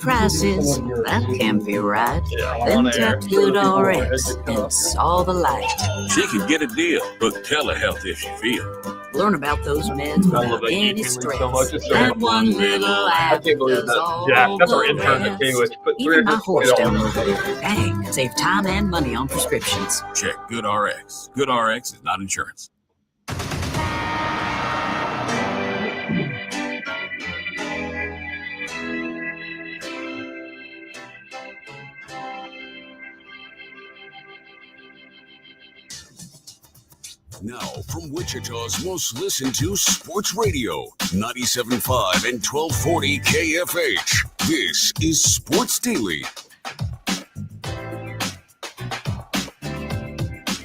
prices, that can't be right. Then tap GoodRx and saw the light. She can get a deal, book telehealth if she feels. Learn about those meds without any stress. That one little app does all that's our the intern that came with. rest. Put Even my horse $350 downloaded it. Dang, save time and money on prescriptions. Check GoodRx. GoodRx is not insurance. Now, from Wichita's most listened to sports radio, 97.5 and 1240 KFH. This is Sports Daily.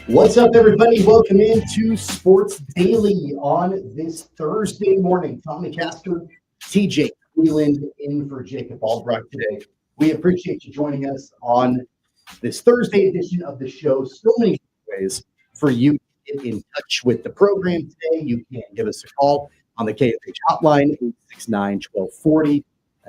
What's up, everybody? Welcome into Sports Daily on this Thursday morning. Tommy Castor, TJ Cleveland in for Jacob Albrecht today. We appreciate you joining us on this Thursday edition of the show. So many ways for you to get in touch with the program today. You can give us a call on the KFH hotline, 869-1240.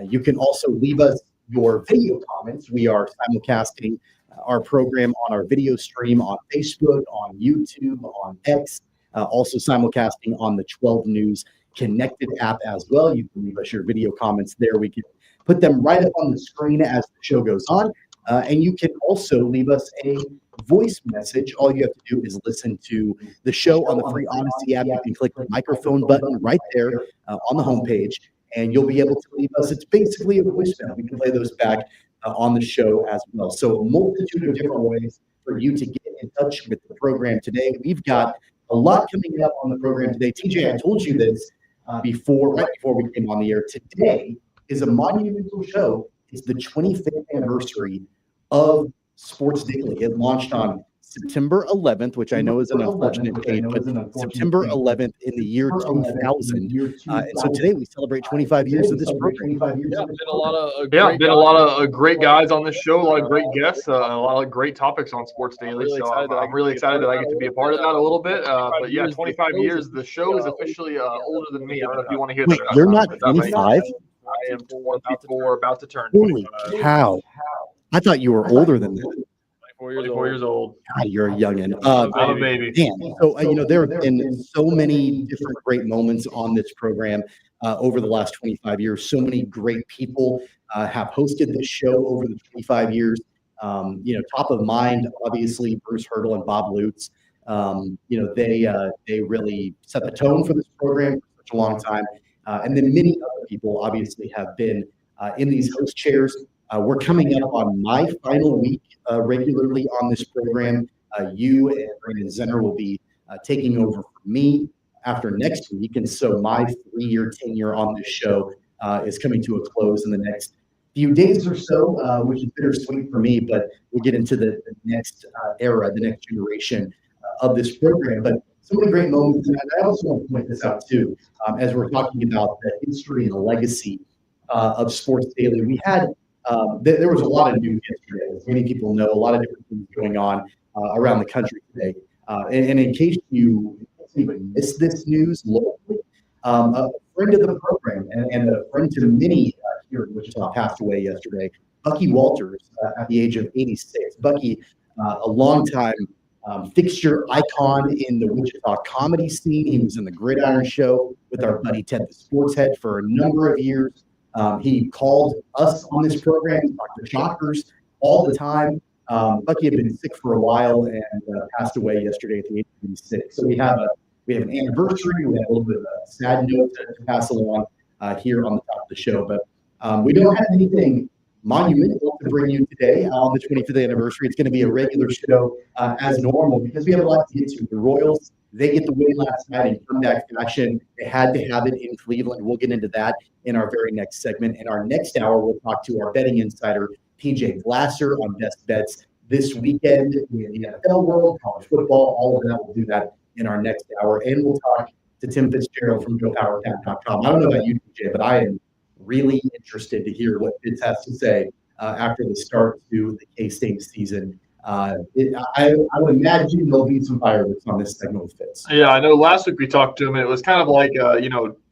You can also leave us your video comments. We are simulcasting our program on our video stream on Facebook, on YouTube, on X, also simulcasting on the 12 News Connected app as well. You can leave us your video comments there. We can put them right up on the screen as the show goes on. And you can also leave us a voice message. All you have to do is listen to the show on the free Odyssey app. You can click the microphone button right there on the homepage, and you'll be able to leave us. It's basically a voicemail. We can play those back on the show as well. So a multitude of different ways for you to get in touch with the program today. We've got a lot coming up on the program today. TJ, I told you this right before we came on the air. Today is a monumental show. It's the 25th anniversary of Sports Daily. It launched on September 11th, which I know is an unfortunate date, but September 11th in the year 2000. And so today we celebrate 25 years of this program. Yeah, been a lot of great guys on this show, a lot of great guests, a lot of great topics on Sports Daily. So I'm really excited that I get to be a part of that a little bit. But yeah, 25 years. The show is officially older than me. I don't know if you want to hear that. Wait, you're not 25? I am 24, about to turn. Holy cow. I thought you were older than that. 24 years old. God, you're a youngin'. I'm a baby. Man, so there have been so many different great moments on this program over the last 25 years. So many great people have hosted this show over the 25 years. Top of mind, obviously, Bruce Hurdle and Bob Lutz. They really set the tone for this program for such a long time. And then many other people obviously have been in these host chairs. We're coming up on my final week regularly on this program. You and Brandon Zenner will be taking over from me after next week. And so my 3-year tenure on this show is coming to a close in the next few days or so, which is bittersweet for me. But we'll get into the next era, the next generation of this program. But so many great moments. And I also want to point this out, too, as we're talking about the history and the legacy of Sports Daily. We had there was a lot of news yesterday. As many people know, a lot of different things going on around the country today. And in case you even missed this news locally, a friend of the program and a friend to many here in Wichita passed away yesterday. Bucky Walters, at the age of 86. Bucky, a longtime fixture icon in the Wichita comedy scene. He was in the Gridiron Show with our buddy Ted the Sports Head for a number of years. He called us on this program, talked to Shockers all the time. Bucky had been sick for a while and passed away yesterday at the age of 86. So we have an anniversary. We have a little bit of a sad note to pass along here on the top of the show. But we don't have anything monumental to bring you today on the 25th anniversary. It's going to be a regular show as normal because we have a lot to get to. The Royals, they get the win last night in comeback fashion. They had to have it in Cleveland. We'll get into that in our very next segment. In our next hour, we'll talk to our betting insider, PJ Glasser, on best bets this weekend in the NFL world, college football, all of that. We'll do that in our next hour. And we'll talk to Tim Fitzgerald from GoPowerCat.com. I don't know about you, PJ, but I am really interested to hear what Fitz has to say after the start to the K-State season. I would imagine there'll be some fireworks on this segment with Fitz. Yeah, I know last week we talked to him, and it was kind of like,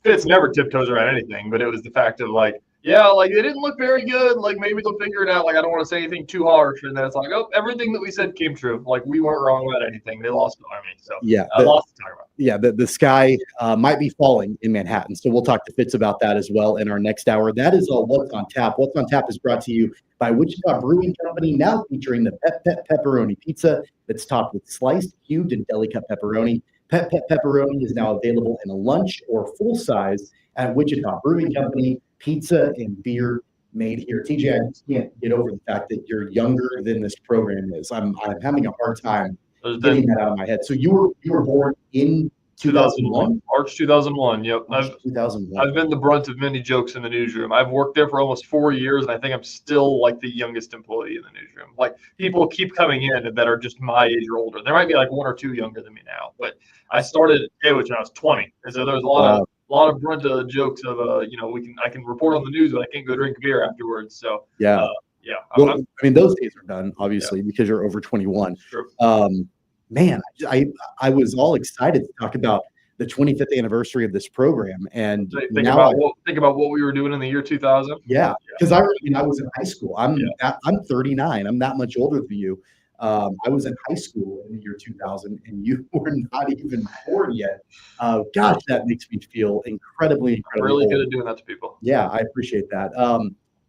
Fitz never tiptoes around anything, but it was the fact of, like, Yeah, like it didn't look very good. Like maybe they'll figure it out. Like I don't want to say anything too harsh, and then it's like, oh, everything that we said came true. Like we weren't wrong about anything. They lost the Army, so yeah, lots to talk about. Yeah, the sky might be falling in Manhattan, so we'll talk to Fitz about that as well in our next hour. That is What's on Tap. What's on Tap is brought to you by Wichita Brewing Company, now featuring the Pep Pepperoni Pizza that's topped with sliced, cubed, and deli cut pepperoni. Pep Pepperoni is now available in a lunch or full size at Wichita Brewing Company. Pizza and beer made here. TJ, I just can't get over the fact that you're younger than this program is. I'm having a hard time getting that out of my head. So you were born in 2001? March 2001. Yep. March 2001. I've been the brunt of many jokes in the newsroom. I've worked there for almost 4 years, and I think I'm still like the youngest employee in the newsroom. Like people keep coming in that are just my age or older. There might be like 1 or 2 younger than me now, but I started at J-Wich when I was 20, and so there's a lot of brunt jokes of I can report on the news, but I can't go drink a beer afterwards. So yeah. Well, I mean, those days are done, obviously, because you're over 21. Sure. Man, I was all excited to talk about the 25th anniversary of this program, and think about what we were doing in the year 2000. Yeah, because I was in high school. I'm 39. I'm that much older than you. I was in high school in the year 2000, and you were not even born yet. Gosh, that makes me feel incredibly really good at doing that to people. Yeah, I appreciate that.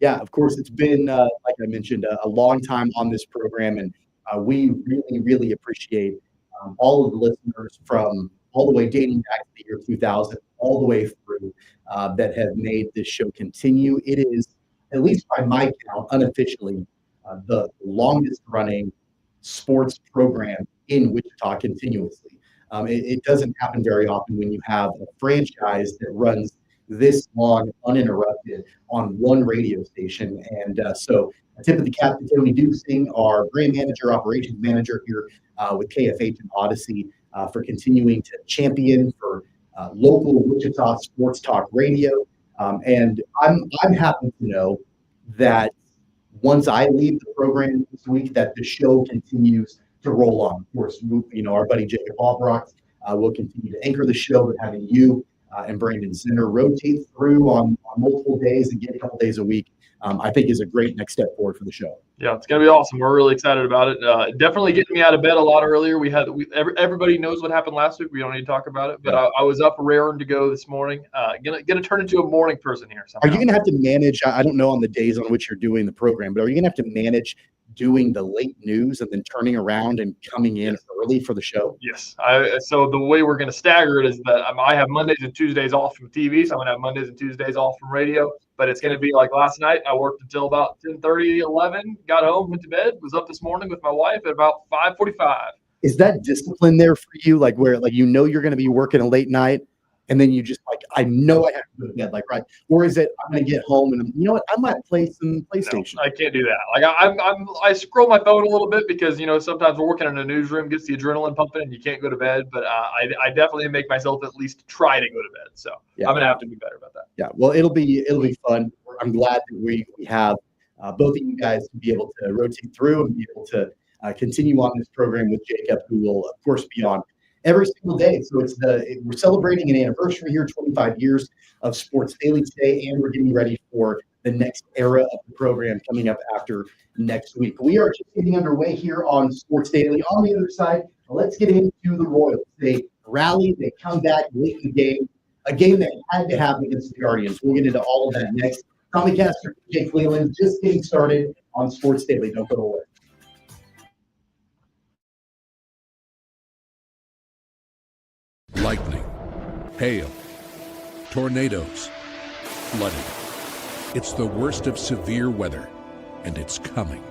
Yeah, of course, it's been, like I mentioned, a long time on this program, and we really, really appreciate all of the listeners from all the way dating back to the year 2000, all the way through that have made this show continue. It is, at least by my count, unofficially, the longest running sports program in Wichita continuously. It doesn't happen very often when you have a franchise that runs this long uninterrupted on one radio station. And so a tip of the cap to Tony Dusing, our brand manager, operations manager here with KFH and Odyssey, for continuing to champion for local Wichita sports talk radio. And I'm happy to know that once I leave the program this week, that the show continues to roll on. Of course, our buddy Jacob Albrock will continue to anchor the show, but having you and Brandon Zinner rotate through on multiple days and get a couple days a week, I think is a great next step forward for the show. Yeah, it's going to be awesome. We're really excited about it. Definitely getting me out of bed a lot earlier. Everybody knows what happened last week. We don't need to talk about it, but I was up raring to go this morning. Gonna turn into a morning person here somehow. Are you going to have to manage, I don't know on the days on which you're doing the program, but are you going to have to manage doing the late news and then turning around and coming in early for the show? Yes. So the way we're going to stagger it is that I have Mondays and Tuesdays off from TV, so I'm going to have Mondays and Tuesdays off from radio. But it's going to be like last night. I worked until about 10:30, 11, got home, went to bed, was up this morning with my wife at about 5:45. Is that discipline there for you? Like where you're going to be working a late night and then you just I know I have to go to bed, right? Or is it I'm going to get home and you know what? I might play some PlayStation. No, I can't do that. I scroll my phone a little bit because sometimes we're working in a newsroom, gets the adrenaline pumping, and you can't go to bed. But I definitely make myself at least try to go to bed. So I'm going to have to be better about that. Yeah, well, it'll be fun. I'm glad that we have both of you guys to be able to rotate through and be able to continue on this program with Jacob, who will of course be on every single day. So we're celebrating an anniversary here, 25 years of Sports Daily today, and we're getting ready for the next era of the program coming up after next week. We are just getting underway here on Sports Daily. On the other side, let's get into the Royals. They rally, they come back late in the game, a game that had to happen against the Guardians. We'll get into all of that next. Tommy Caster, Jake Leland, just getting started on Sports Daily. Don't go away. Lightning, hail, tornadoes, flooding. It's the worst of severe weather, and it's coming.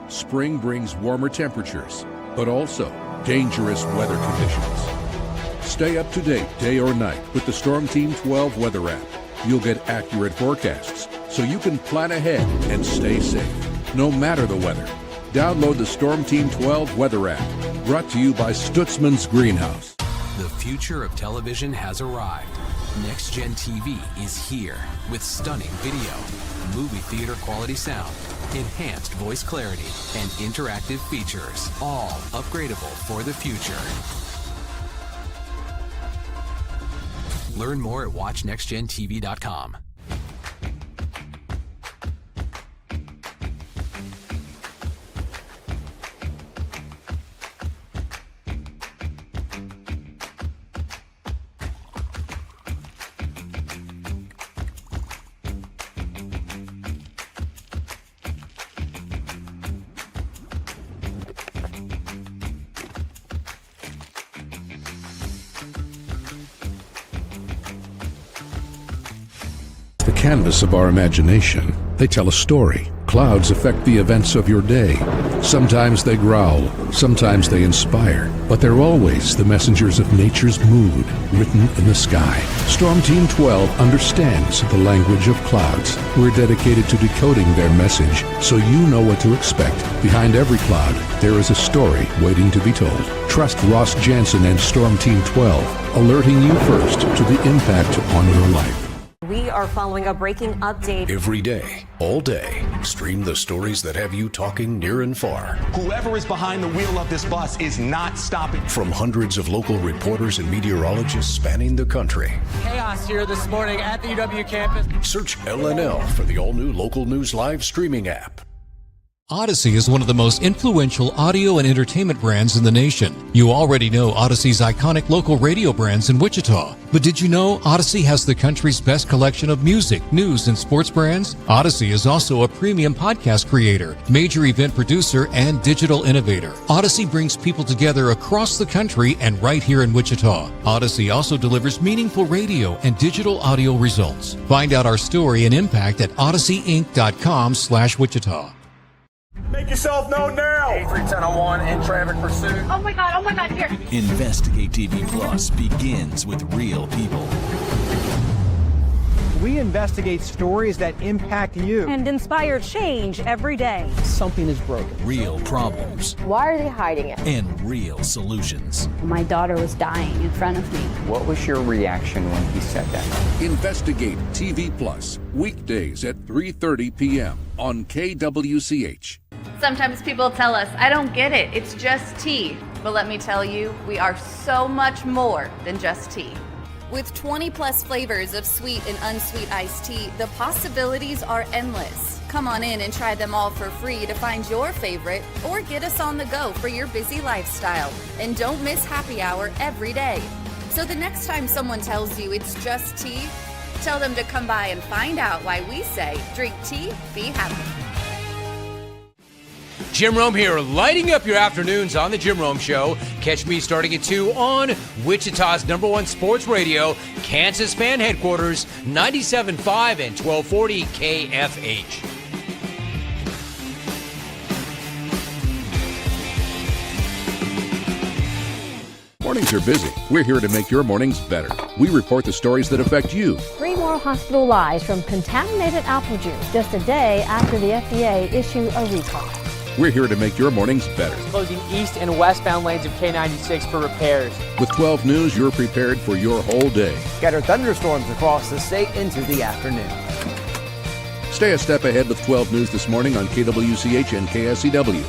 Spring brings warmer temperatures, but also dangerous weather conditions. Stay up to date day or night with the Storm Team 12 weather app. You'll get accurate forecasts, so you can plan ahead and stay safe, no matter the weather. Download the Storm Team 12 weather app, brought to you by Stutzman's Greenhouse. The future of television has arrived. Next Gen TV is here with stunning video, movie theater quality sound, enhanced voice clarity, and interactive features, all upgradable for the future. Learn more at watchnextgentv.com. the canvas of our imagination. They tell a story. Clouds affect the events of your day. Sometimes they growl, sometimes they inspire, but they're always the messengers of nature's mood, written in the sky. Storm Team 12 understands the language of clouds. We're dedicated to decoding their message so you know what to expect. Behind every cloud, there is a story waiting to be told. Trust Ross Jansen and Storm Team 12, alerting you first to the impact on your life. We are following a breaking update. Every day, all day, stream the stories that have you talking near and far. Whoever is behind the wheel of this bus is not stopping. From hundreds of local reporters and meteorologists spanning the country. Chaos here this morning at the UW campus. Search LNL for the all-new Local News Live streaming app. Odyssey is one of the most influential audio and entertainment brands in the nation. You already know Odyssey's iconic local radio brands in Wichita. But did you know Odyssey has the country's best collection of music, news, and sports brands? Odyssey is also a premium podcast creator, major event producer, and digital innovator. Odyssey brings people together across the country and right here in Wichita. Odyssey also delivers meaningful radio and digital audio results. Find out our story and impact at odysseyinc.com/Wichita. Make yourself known now. 310-1 in traffic pursuit. Oh my God, here. Investigate TV Plus begins with real people. We investigate stories that impact you and inspire change every day. Something is broken. Real problems. Why are they hiding it? And real solutions. My daughter was dying in front of me. What was your reaction when he said that? Investigate TV Plus, weekdays at 3:30 p.m. on KWCH. Sometimes people tell us, I don't get it, it's just tea. But let me tell you, we are so much more than just tea. With 20 plus flavors of sweet and unsweet iced tea, the possibilities are endless. Come on in and try them all for free to find your favorite or get us on the go for your busy lifestyle. And don't miss happy hour every day. So the next time someone tells you it's just tea, tell them to come by and find out why we say, drink tea, be happy. Jim Rome here, lighting up your afternoons on The Jim Rome Show. Catch me starting at 2 on Wichita's #1 sports radio, Kansas Fan Headquarters, 97.5 and 1240 KFH. Mornings are busy. We're here to make your mornings better. We report the stories that affect you. 3 more hospital lies from contaminated apple juice just a day after the FDA issued a recall. We're here to make your mornings better. Closing east and westbound lanes of K96 for repairs. With 12 News, you're prepared for your whole day. Scattered thunderstorms across the state into the afternoon. Stay a step ahead with 12 News this morning on KWCH and KSCW.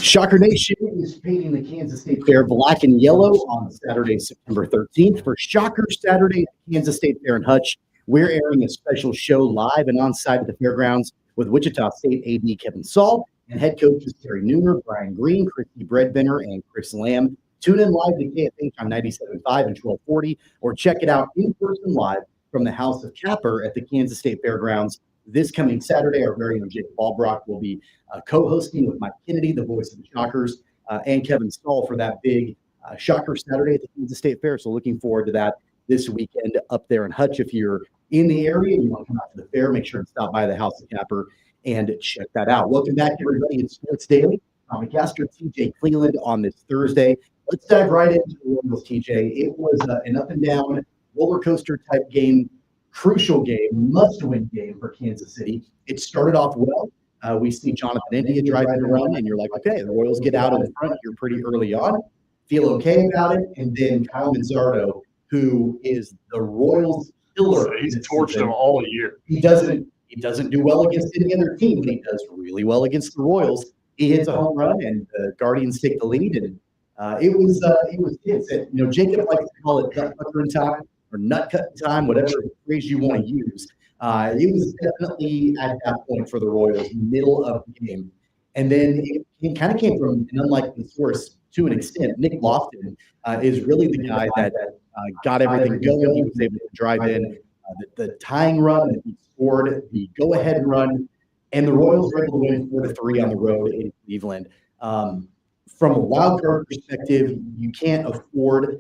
Shocker Nation is painting the Kansas State Fair black and yellow on Saturday, September 13th. For Shocker Saturday at the Kansas State Fair in Hutch, we're airing a special show live and on site at the fairgrounds with Wichita State AD Kevin Saul and head coaches Terry Nooner, Brian Green, Christy Breadbinner, and Chris Lamb. Tune in live to KFH on 97.5 and 1240, or check it out in person live from the House of Capper at the Kansas State Fairgrounds. This coming Saturday, our very own Jake Ballbrock will be co-hosting with Mike Kennedy, the voice of the Shockers. and Kevin Stahl for that big Shocker Saturday at the Kansas State Fair. So looking forward to that this weekend up there in Hutch. If you're in the area and you want to come out to the fair, make sure to stop by the House of Capper and check that out. Welcome back, everybody. It's Sports Daily. I'm McCaster, TJ Cleveland on this Thursday. Let's dive right into the Royals, TJ. It was an up and down roller coaster type game, crucial game, must-win game for Kansas City. It started off well. We see Jonathan India driving a run, and you're like, okay, the Royals get out in the front here pretty early on, feel okay about it, and then Kyle Manzardo, who is the Royals' killer. He's torched them all year. He doesn't do well against any other team, but he does really well against the Royals. He hits a home run, and the Guardians take the lead, and it was Jacob likes to call it nut cutting time or nut cutting time, whatever phrase you want to use. It was definitely at that point for the Royals, middle of the game. And then it kind of came from an unlikely source to an extent. Nick Lofton is really the guy that got everything going. He was able to drive in the tying run, and he scored the go-ahead run. And the Royals were able to win 4-3 on the road in Cleveland. From a wild card perspective, you can't afford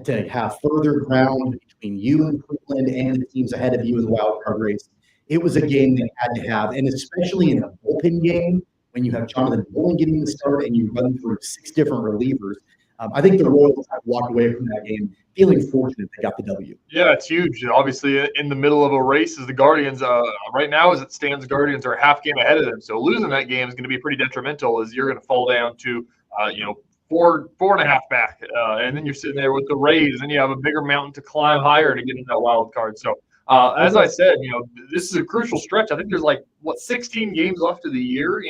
to have further ground between you and Cleveland and the teams ahead of you in the wild card race. It was a game that had to have, and especially in a bullpen game, when you have Jonathan Bowen getting the start and you run through 6 different relievers. I think the Royals have walked away from that game feeling fortunate they got the W. Yeah, it's huge. Obviously, in the middle of a race is the Guardians. Right now, as it stands, the Guardians are a half game ahead of them. So losing that game is going to be pretty detrimental, as you're going to fall down to, 4.5 back. And then you're sitting there with the Rays, and you have a bigger mountain to climb higher to get into that wild card. So, as I said, this is a crucial stretch. I think there's 16 games left of the year.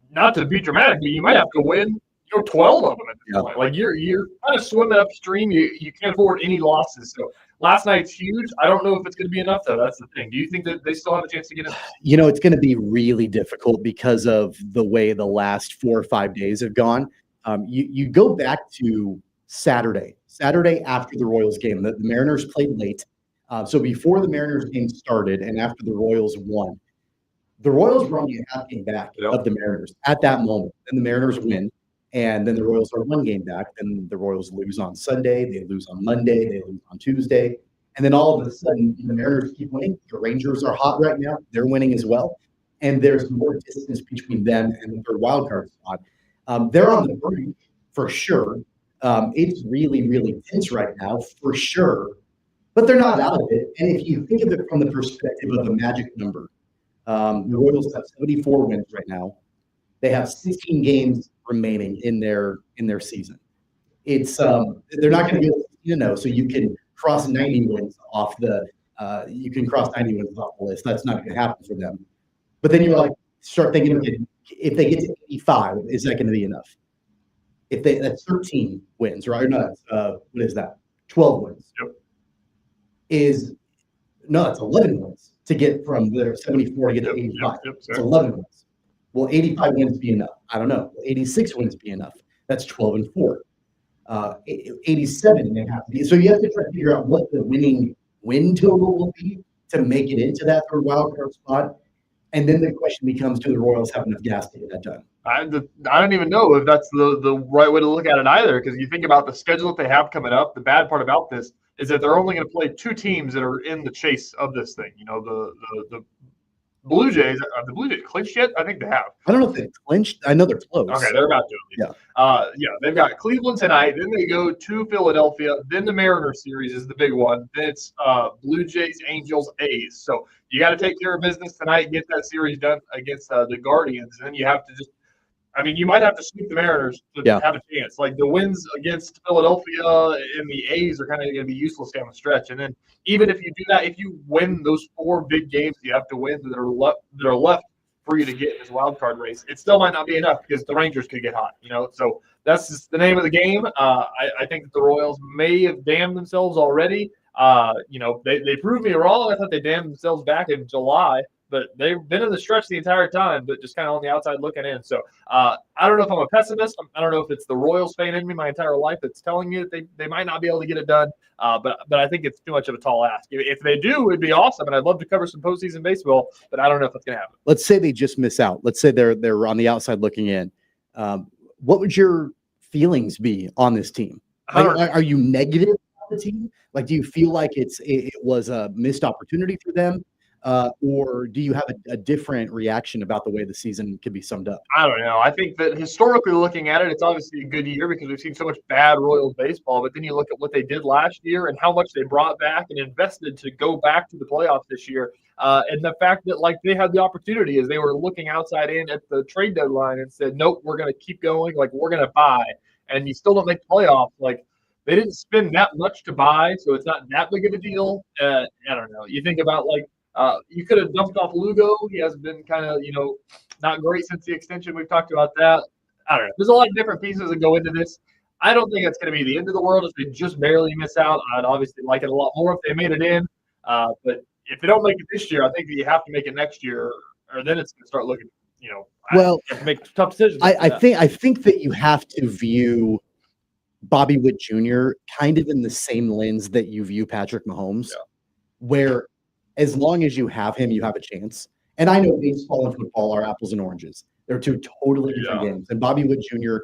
Not to be dramatic, but you might have to win 12 of them at this point. Like you're kind of swimming upstream. You can't afford any losses. So last night's huge. I don't know if it's going to be enough, though. That's the thing. Do you think that they still have a chance to get in? It's going to be really difficult because of the way the last 4 or 5 days have gone. You go back to Saturday after the Royals game. The Mariners played late. So before the Mariners game started and after the Royals won, the Royals were only a half game back of the Mariners at that moment. And the Mariners win. And then the Royals are 1 game back. Then the Royals lose on Sunday. They lose on Monday. They lose on Tuesday. And then all of a sudden, the Mariners keep winning. The Rangers are hot right now. They're winning as well. And there's more distance between them and the third wild card spot. They're on the brink for sure. It's really, really tense right now for sure. But they're not out of it. And if you think of it from the perspective of a magic number, the Royals have 74 wins right now. They have 16 games remaining in their season. It's they're not going to go, so you can cross 90 wins off the list. That's not going to happen for them. But then you start thinking, okay, if they get to 85, is that going to be enough? That's 13 wins, right? No, what is that? 12 wins. Yep. It's 11 wins to get from the 74 to get to 85. It's 11 wins. Will 85 wins be enough? I don't know. Will 86 wins be enough? That's 12-4. 87 may have to be. So you have to try to figure out what the winning win total will be to make it into that third wild card spot. And then the question becomes, do the Royals have enough gas to get that done? I don't even know if that's the right way to look at it either, because you think about the schedule that they have coming up. The bad part about this is that they're only going to play 2 teams that are in the chase of this thing. The Blue Jays. The Blue Jays clinched yet? I think they have. I don't know if they clinched. I know they're close. Okay, they're about to. Yeah. They've got Cleveland tonight. Then they go to Philadelphia. Then the Mariners series is the big one. Then it's Blue Jays, Angels, A's. So you got to take care of business tonight, get that series done against the Guardians. And then you have to you might have to sweep the Mariners to have a chance. Like the wins against Philadelphia and the A's are kind of going to be useless down the stretch. And then even if you do that, if you win those 4 big games you have to win that are left for you to get in this wild card race, it still might not be enough because the Rangers could get hot. So that's just the name of the game. I think that the Royals may have damned themselves already. They proved me wrong. I thought they damned themselves back in July. But they've been in the stretch the entire time, but just kind of on the outside looking in. So I don't know if I'm a pessimist. I don't know if it's the Royals fan in me my entire life that's telling you that they might not be able to get it done. But I think it's too much of a tall ask. If they do, it'd be awesome, and I'd love to cover some postseason baseball. But I don't know if it's going to happen. Let's say they just miss out. Let's say they're on the outside looking in. what would your feelings be on this team? Like, are you negative on the team? Like, do you feel like it was a missed opportunity for them? Or do you have a different reaction about the way the season could be summed up? I don't know. I think that historically looking at it, it's obviously a good year because we've seen so much bad Royals baseball. But then you look at what they did last year and how much they brought back and invested to go back to the playoffs this year. And the fact that, like, they had the opportunity as they were looking outside in at the trade deadline and said, nope, we're going to keep going. Like, we're going to buy. And you still don't make the playoffs. Like, they didn't spend that much to buy, so it's not that big of a deal. I don't know. You think about, like, you could have dumped off Lugo. He has been kind of, not great since the extension. We've talked about that. I don't know. There's a lot of different pieces that go into this. I don't think it's going to be the end of the world if they just barely miss out. I'd obviously like it a lot more if they made it in. But if they don't make it this year, I think that you have to make it next year, or then it's going to start looking, well, you have to make tough decisions. I think that you have to view Bobby Witt Jr. kind of in the same lens that you view Patrick Mahomes, where as long as you have him, you have a chance. And I know baseball and football are apples and oranges. They're two totally different games. And Bobby Witt Jr.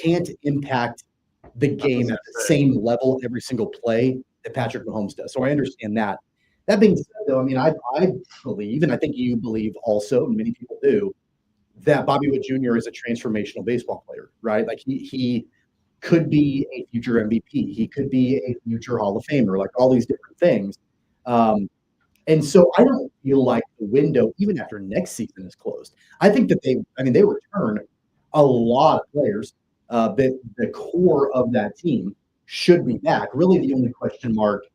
Can't impact the game at the same level every single play that Patrick Mahomes does. So I understand that. That being said, though, I mean, I believe, and I think you believe also, and many people do, that Bobby Witt Jr. is a transformational baseball player, right? Like he could be a future MVP. He could be a future Hall of Famer, like all these different things. And so I don't feel like the window, even after next season is closed. I think that they return a lot of players. The core of that team should be back. Really, the only question mark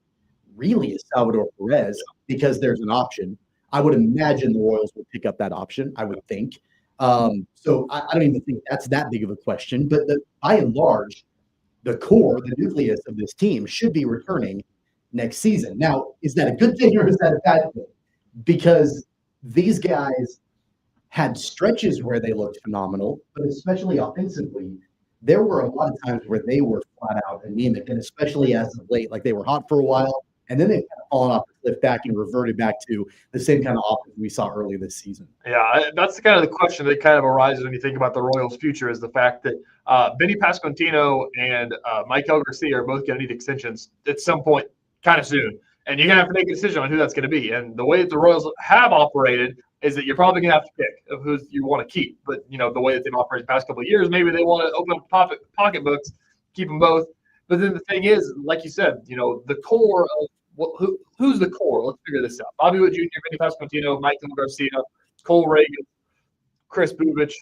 really is Salvador Perez, because there's an option. I would imagine the Royals would pick up that option, I would think. So I don't even think that's that big of a question. But by and large, the core, the nucleus of this team should be returning next season. Now, is that a good thing or is that a bad thing? Because these guys had stretches where they looked phenomenal, but especially offensively, there were a lot of times where they were flat out anemic, and especially as of late, like they were hot for a while, and then they've kind of fallen off the cliff back and reverted back to the same kind of offense we saw early this season. Yeah, that's kind of the question that kind of arises when you think about the Royals' future, is the fact that Benny Pasquantino and Michael Garcia are both going to need extensions at some point kind of soon. And you're going to have to make a decision on who that's going to be. And the way that the Royals have operated is that you're probably going to have to pick of who you want to keep. But, the way that they've operated the past couple of years, maybe they want to open up pocketbooks, keep them both. But then the thing is, like you said, the core of who's the core? Let's figure this out. Bobby Witt Jr., Benny Pasquantino, Michael Garcia, Cole Reagan, Chris Bubich.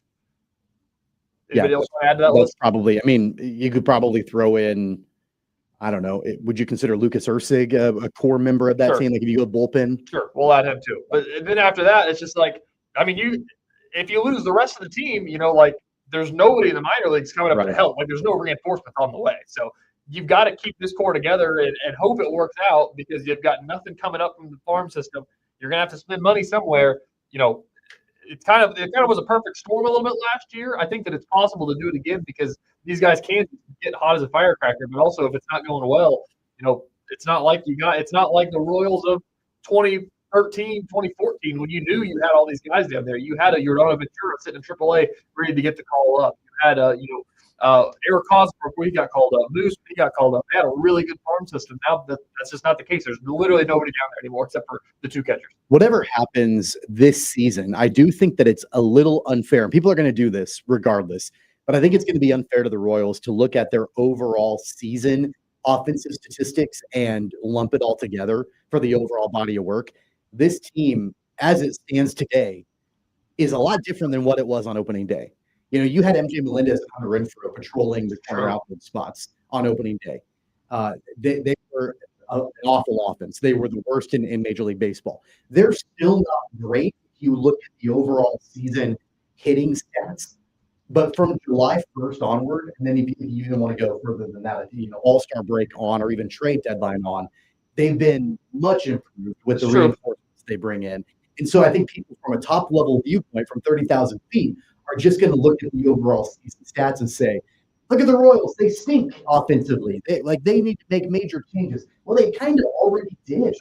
Anybody else want to add to that list? Probably. I mean, you could probably throw in, I don't know. Would you consider Lucas Erceg a core member of that team? Like if you go bullpen? Sure, we'll add him too. But then after that, it's just like, I mean, if you lose the rest of the team, like there's nobody in the minor leagues coming up to help. Like there's no reinforcement on the way. So you've got to keep this core together and hope it works out, because you've got nothing coming up from the farm system. You're gonna have to spend money somewhere. It kind of was a perfect storm a little bit last year. I think that it's possible to do it again, because these guys can get hot as a firecracker. But also, if it's not going well, it's not like the Royals of 2013, 2014, when you knew you had all these guys down there. You had a Yordano Ventura sitting in AAA ready to get the call up. You had Eric Hosmer before he got called up. Moose, when he got called up. They had a really good farm system. Now that's just not the case. There's literally nobody down there anymore except for the two catchers. Whatever happens this season, I do think that it's a little unfair. And people are going to do this regardless. But I think it's going to be unfair to the Royals to look at their overall season offensive statistics and lump it all together for the overall body of work. This team, as it stands today, is a lot different than what it was on opening day. You had MJ Melendez and Hunter Renfroe patrolling the corner outfield spots on opening day. They were an awful offense. They were the worst in Major League Baseball. They're still not great if you look at the overall season hitting stats. But from July 1st onward, and then if you even want to go further than that, All-Star break on, or even trade deadline on, they've been much improved with the reinforcements they bring in. And so I think people from a top-level viewpoint, from 30,000 feet, are just going to look at the overall season stats and say, look at the Royals. They stink offensively. They need to make major changes. Well, they kind of already did.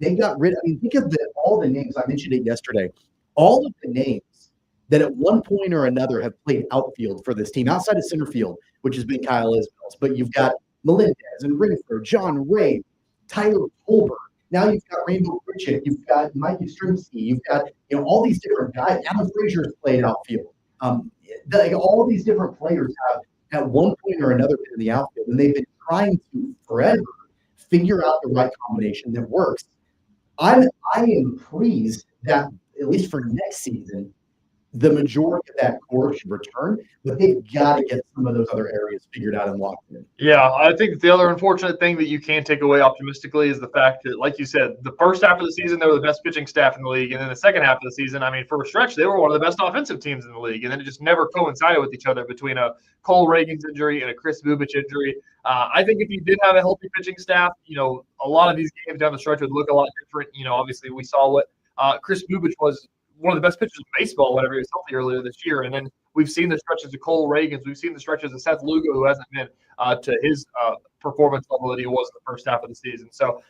They got rid of, think of all the names. I mentioned it yesterday. All of the names that at one point or another have played outfield for this team, outside of center field, which has been Kyle Isbell's. But you've got Melendez and Ringford, John Ray, Tyler Tolbert. Now you've got Randall Pritchett, you've got Mike Yastrzemski, you've got all these different guys. Alan Frazier's played outfield. All these different players have at one point or another been in the outfield, and they've been trying to forever figure out the right combination that works. I am pleased that at least for next season, the majority of that core should return, but they've got to get some of those other areas figured out and locked in. Yeah, I think the other unfortunate thing that you can take away optimistically is the fact that, like you said, the first half of the season, they were the best pitching staff in the league. And then the second half of the season, I mean, for a stretch, they were one of the best offensive teams in the league. And then it just never coincided with each other between a Cole Reagan's injury and a Chris Bubich injury. I think if you did have a healthy pitching staff, a lot of these games down the stretch would look a lot different. Obviously we saw what Chris Bubich was, one of the best pitchers in baseball whenever he was healthy earlier this year. And then we've seen the stretches of Cole Reagan's. We've seen the stretches of Seth Lugo, who hasn't been to his performance level that he was in the first half of the season. So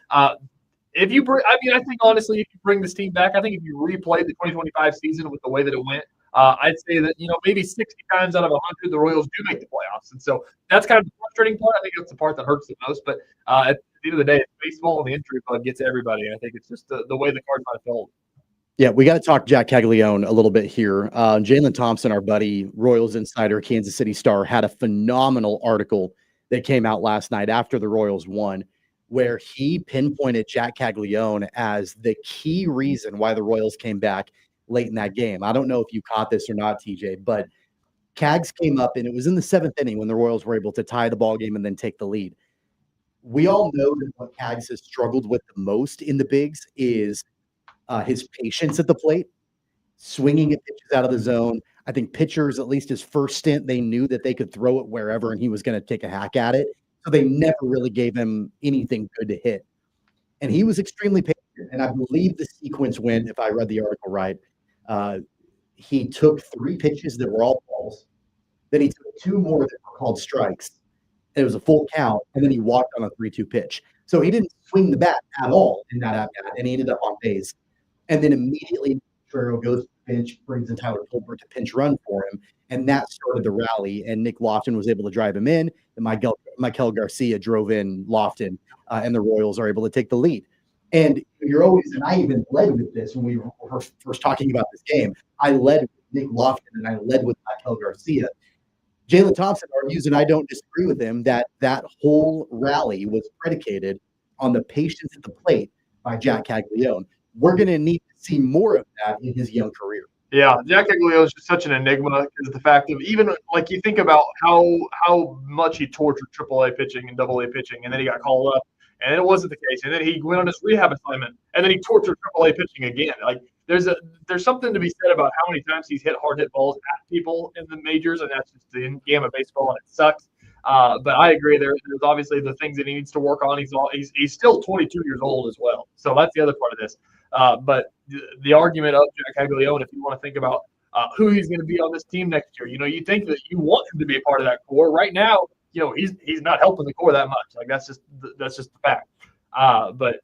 if you bring – I think honestly, if you bring this team back, I think if you replay the 2025 season with the way that it went, I'd say that, maybe 60 times out of 100, the Royals do make the playoffs. And so that's kind of the frustrating part. I think that's the part that hurts the most. But at the end of the day, it's baseball and the injury bug gets everybody. I think it's just the way the cards might have felt. Yeah, we got to talk Jack Caglione a little bit here. Jalen Thompson, our buddy, Royals insider, Kansas City Star, had a phenomenal article that came out last night after the Royals won, where he pinpointed Jack Caglione as the key reason why the Royals came back late in that game. I don't know if you caught this or not, TJ, but Cags came up, and it was in the seventh inning when the Royals were able to tie the ball game and then take the lead. We all know that what Cags has struggled with the most in the bigs is his patience at the plate, swinging at pitches out of the zone. I think pitchers, at least his first stint, they knew that they could throw it wherever and he was going to take a hack at it. So they never really gave him anything good to hit. And he was extremely patient. And I believe the sequence went, if I read the article right, he took 3 pitches that were all balls. Then he took 2 more that were called strikes. It was a full count. And then he walked on a 3-2 pitch. So he didn't swing the bat at all in that at-bat, and he ended up on base. And then immediately, Trero goes to pinch, brings in Tyler Tolbert to pinch run for him, and that started the rally. And Nick Lofton was able to drive him in, and Michael Garcia drove in Lofton, and the Royals are able to take the lead. And you're always, and I even led with this when we were first talking about this game. I led with Nick Lofton, and I led with Michael Garcia. Jalen Thompson argues, and I don't disagree with him, that whole rally was predicated on the patience at the plate by Jack Caglione. We're going to need to see more of that in his young career. Yeah, Jack Caglione is just such an enigma because of the fact of even like you think about how much he tortured AAA pitching and AA pitching, and then he got called up, and it wasn't the case, and then he went on his rehab assignment, and then he tortured AAA pitching again. Like there's something to be said about how many times he's hit hard hit balls at people in the majors, and that's just the game of baseball, and it sucks. But I agree. There's obviously the things that he needs to work on. He's still 22 years old as well, so that's the other part of this. But the argument of Jack Caglione, if you want to think about who he's going to be on this team next year, you think that you want him to be a part of that core. Right now, he's not helping the core that much. Like that's just the fact. But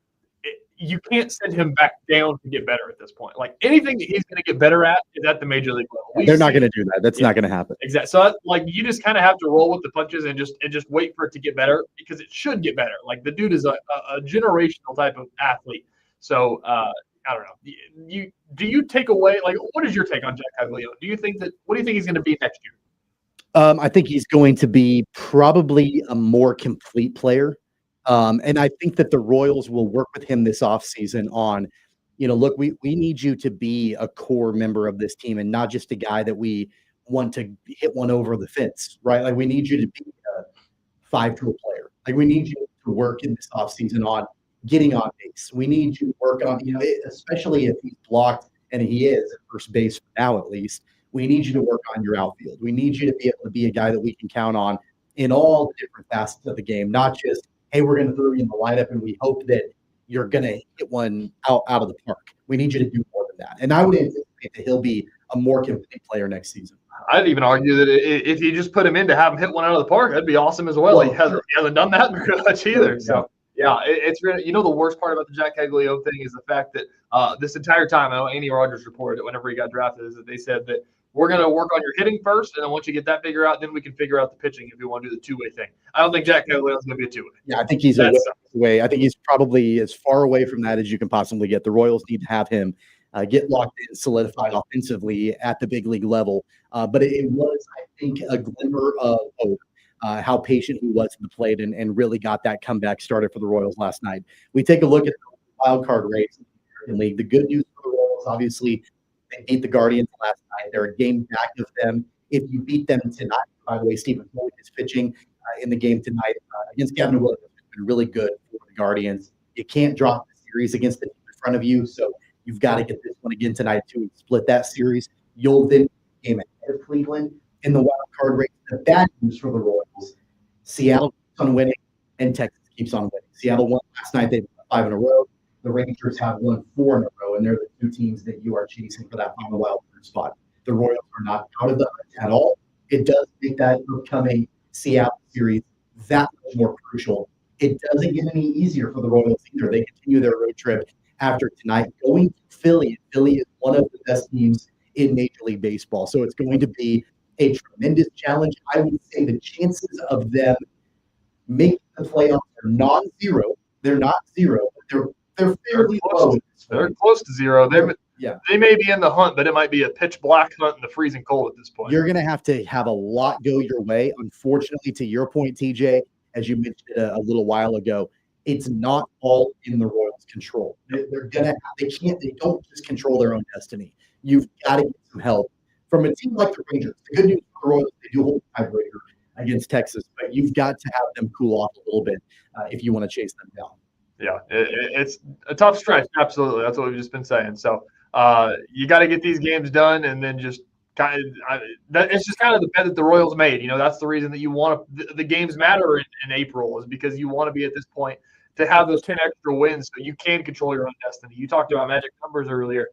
you can't send him back down to get better at this point. Like anything that he's going to get better at is at the major league level. They're not going to do that. That's not going to happen. Exactly. So you just kind of have to roll with the punches and just wait for it to get better because it should get better. Like the dude is a generational type of athlete. So I don't know. Do you take away what is your take on Jack Caglione? What do you think he's going to be next year? I think he's going to be probably a more complete player. And I think that the Royals will work with him this offseason on, look, we need you to be a core member of this team and not just a guy that we want to hit one over the fence, right? Like we need you to be a 5-tool player. Like we need you to work in this offseason on getting on base. We need you to work on, especially if he's blocked, and he is at first base now at least, we need you to work on your outfield. We need you to be able to be a guy that we can count on in all the different facets of the game, not just, hey, we're going to throw you in the lineup and we hope that you're going to hit one out of the park. We need you to do more than that. And I would anticipate that he'll be a more complete player next season. I'd even argue that if you just put him in to have him hit one out of the park, that'd be awesome as well. He hasn't done that very much either. So, yeah, it's really, the worst part about the Jack Caglione thing is the fact that this entire time, I know Andy Rogers reported it whenever he got drafted, is that they said that we're going to work on your hitting first, and then once you get that figured out, then we can figure out the pitching if you want to do the two-way thing. I don't think Jack Cagliano's going to be a two-way. Yeah, I think he's away. I think he's probably as far away from that as you can possibly get. The Royals need to have him get locked in, solidified offensively at the big league level. But it was, I think, a glimmer of hope. How patient he was at the plate and really got that comeback started for the Royals last night. We take a look at the wild card race in the American League. The good news for the Royals, obviously, they beat the Guardians last night. They're a game back of them. If you beat them tonight, by the way, Stephen Foley is pitching in the game tonight against Gavin Williams. It's been really good for the Guardians. You can't drop the series against the team in front of you, so you've got to get this one again tonight too. Split that series. You'll then game ahead of Cleveland in the wild card race. The bad news for the Royals: Seattle keeps on winning, and Texas keeps on winning. Seattle won last night; they've won 5 in a row. The Rangers have won 4 in a row, and they're the two teams that you are chasing for that final wild card spot. The Royals are not out of the hunt at all. It does make that upcoming Seattle series that much more crucial. It doesn't get any easier for the Royals either. They continue their road trip after tonight, going to Philly. Philly is one of the best teams in Major League Baseball, so it's going to be a tremendous challenge. I would say the chances of them making the playoffs are non-zero. They're not zero, but they're fairly low. They're close to zero. They may be in the hunt, but it might be a pitch black hunt in the freezing cold at this point. You're going to have a lot go your way. Unfortunately, to your point, TJ, as you mentioned a little while ago, it's not all in the Royals' control. They don't just control their own destiny. You've got to get some help from a team like the Rangers. The good news for the Royals, they do hold a tiebreaker against Texas, but you've got to have them cool off a little bit if you want to chase them down. Yeah, it's a tough stretch. Absolutely. That's what we've just been saying. So you got to get these games done, and then just it's just kind of the bet that the Royals made. That's the reason that you want the games matter in April, is because you want to be at this point to have those 10 extra wins so you can control your own destiny. You talked about magic numbers earlier.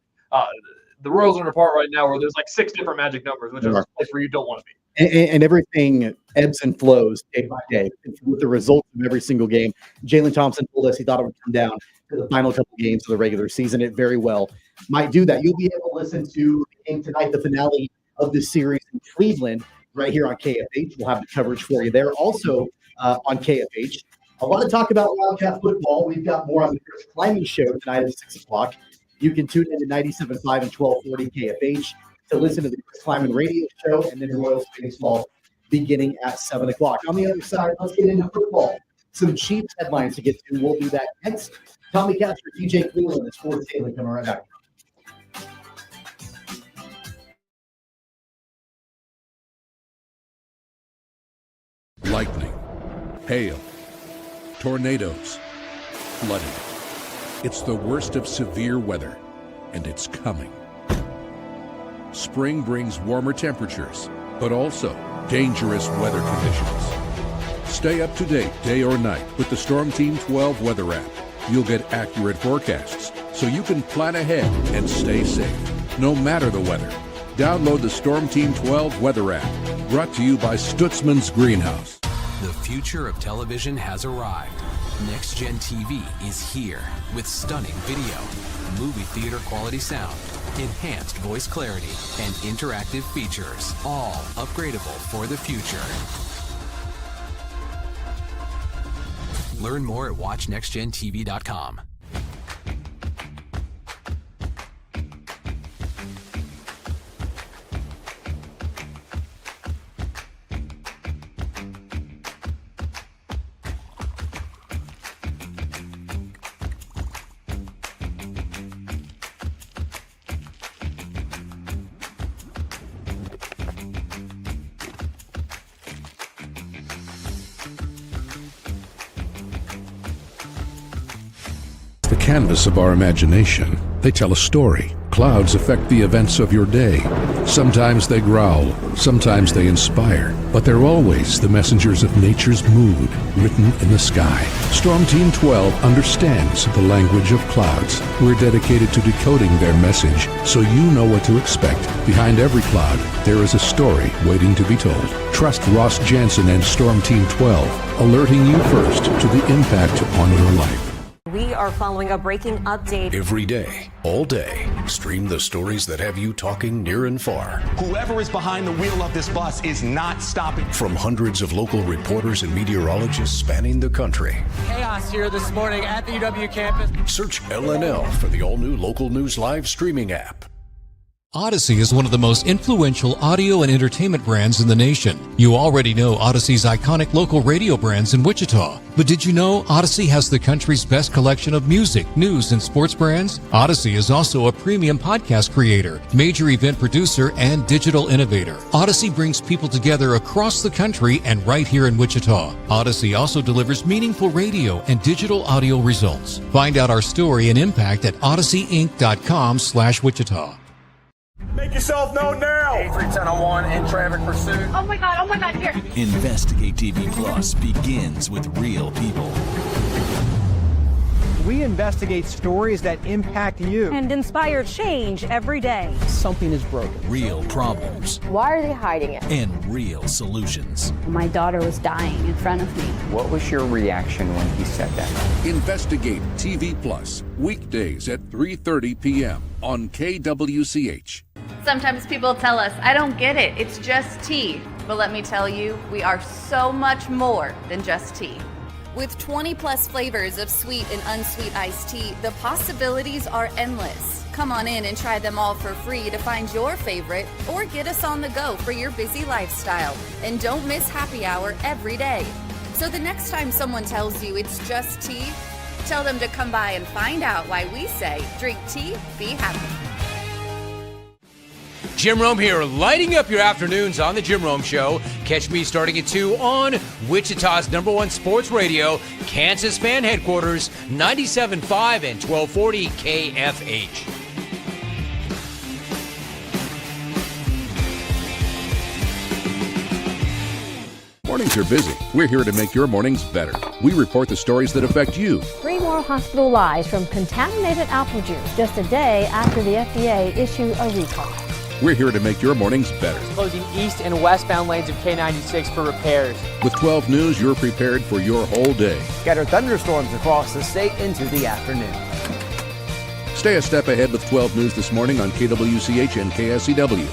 The Royals are in a part right now where there's like 6 different magic numbers, which is a place where you don't want to be. And everything ebbs and flows day by day with the results of every single game. Jalen Thompson told us he thought it would come down to the final couple games of the regular season. It very well might do that. You'll be able to listen to the game tonight, the finale of this series in Cleveland, right here on KFH. We'll have the coverage for you there. Also on KFH, I want to talk about Wildcat football. We've got more on the Chris Kleiman Show tonight at 6 o'clock. You can tune in to 97.5 and 1240 KFH to listen to the Chris Kleiman radio show, and then Royals baseball beginning at 7 o'clock. On the other side, let's get into football. Some Chiefs headlines to get to. We'll do that next. Tommy Castro, DJ Cleveland, and Sports Daily coming right back. Lightning, hail, tornadoes, flooding. It's the worst of severe weather, and it's coming. Spring brings warmer temperatures, but also dangerous weather conditions. Stay up to date day or night with the Storm Team 12 weather app. You'll get accurate forecasts, so you can plan ahead and stay safe, no matter the weather. Download the Storm Team 12 weather app, brought to you by Stutzman's Greenhouse. The future of television has arrived. Next Gen TV is here with stunning video, movie theater quality sound, enhanced voice clarity, and interactive features, all upgradable for the future. Learn more at watchnextgentv.com. Canvas of our imagination. They tell a story. Clouds affect the events of your day. Sometimes they growl, sometimes they inspire, but they're always the messengers of nature's mood written in the sky. Storm Team 12 understands the language of clouds. We're dedicated to decoding their message so you know what to expect. Behind every cloud, there is a story waiting to be told. Trust Ross Jansen and Storm Team 12, alerting you first to the impact on your life. We are following a breaking update. Every day, all day, stream the stories that have you talking near and far. Whoever is behind the wheel of this bus is not stopping. From hundreds of local reporters and meteorologists spanning the country. Chaos here this morning at the UW campus. Search LNL for the all-new Local News Live streaming app. Odyssey is one of the most influential audio and entertainment brands in the nation. You already know Odyssey's iconic local radio brands in Wichita. But did you know Odyssey has the country's best collection of music, news, and sports brands? Odyssey is also a premium podcast creator, major event producer, and digital innovator. Odyssey brings people together across the country and right here in Wichita. Odyssey also delivers meaningful radio and digital audio results. Find out our story and impact at odysseyinc.com/Wichita. Make yourself known now. 310-1 in traffic pursuit. Oh my God, here. Investigate TV Plus begins with real people. We investigate stories that impact you. And inspire change every day. Something is broken. Real problems. Why are they hiding it? And real solutions. My daughter was dying in front of me. What was your reaction when he said that? Investigate TV Plus, weekdays at 3:30 p.m. on KWCH. Sometimes people tell us, I don't get it, it's just tea. But let me tell you, we are so much more than just tea. With 20 plus flavors of sweet and unsweet iced tea, the possibilities are endless. Come on in and try them all for free to find your favorite or get us on the go for your busy lifestyle. And don't miss happy hour every day. So the next time someone tells you it's just tea, tell them to come by and find out why we say, drink tea, be happy. Jim Rome here, lighting up your afternoons on The Jim Rome Show. Catch me starting at 2 on Wichita's #1 sports radio, Kansas fan headquarters, 97.5 and 1240 KFH. Mornings are busy. We're here to make your mornings better. We report the stories that affect you. 3 more hospital lies from contaminated apple juice just a day after the FDA issue a recall. We're here to make your mornings better. Closing east and westbound lanes of K96 for repairs. With 12 News, you're prepared for your whole day. Scattered thunderstorms across the state into the afternoon. Stay a step ahead with 12 News this morning on KWCH and KSCW.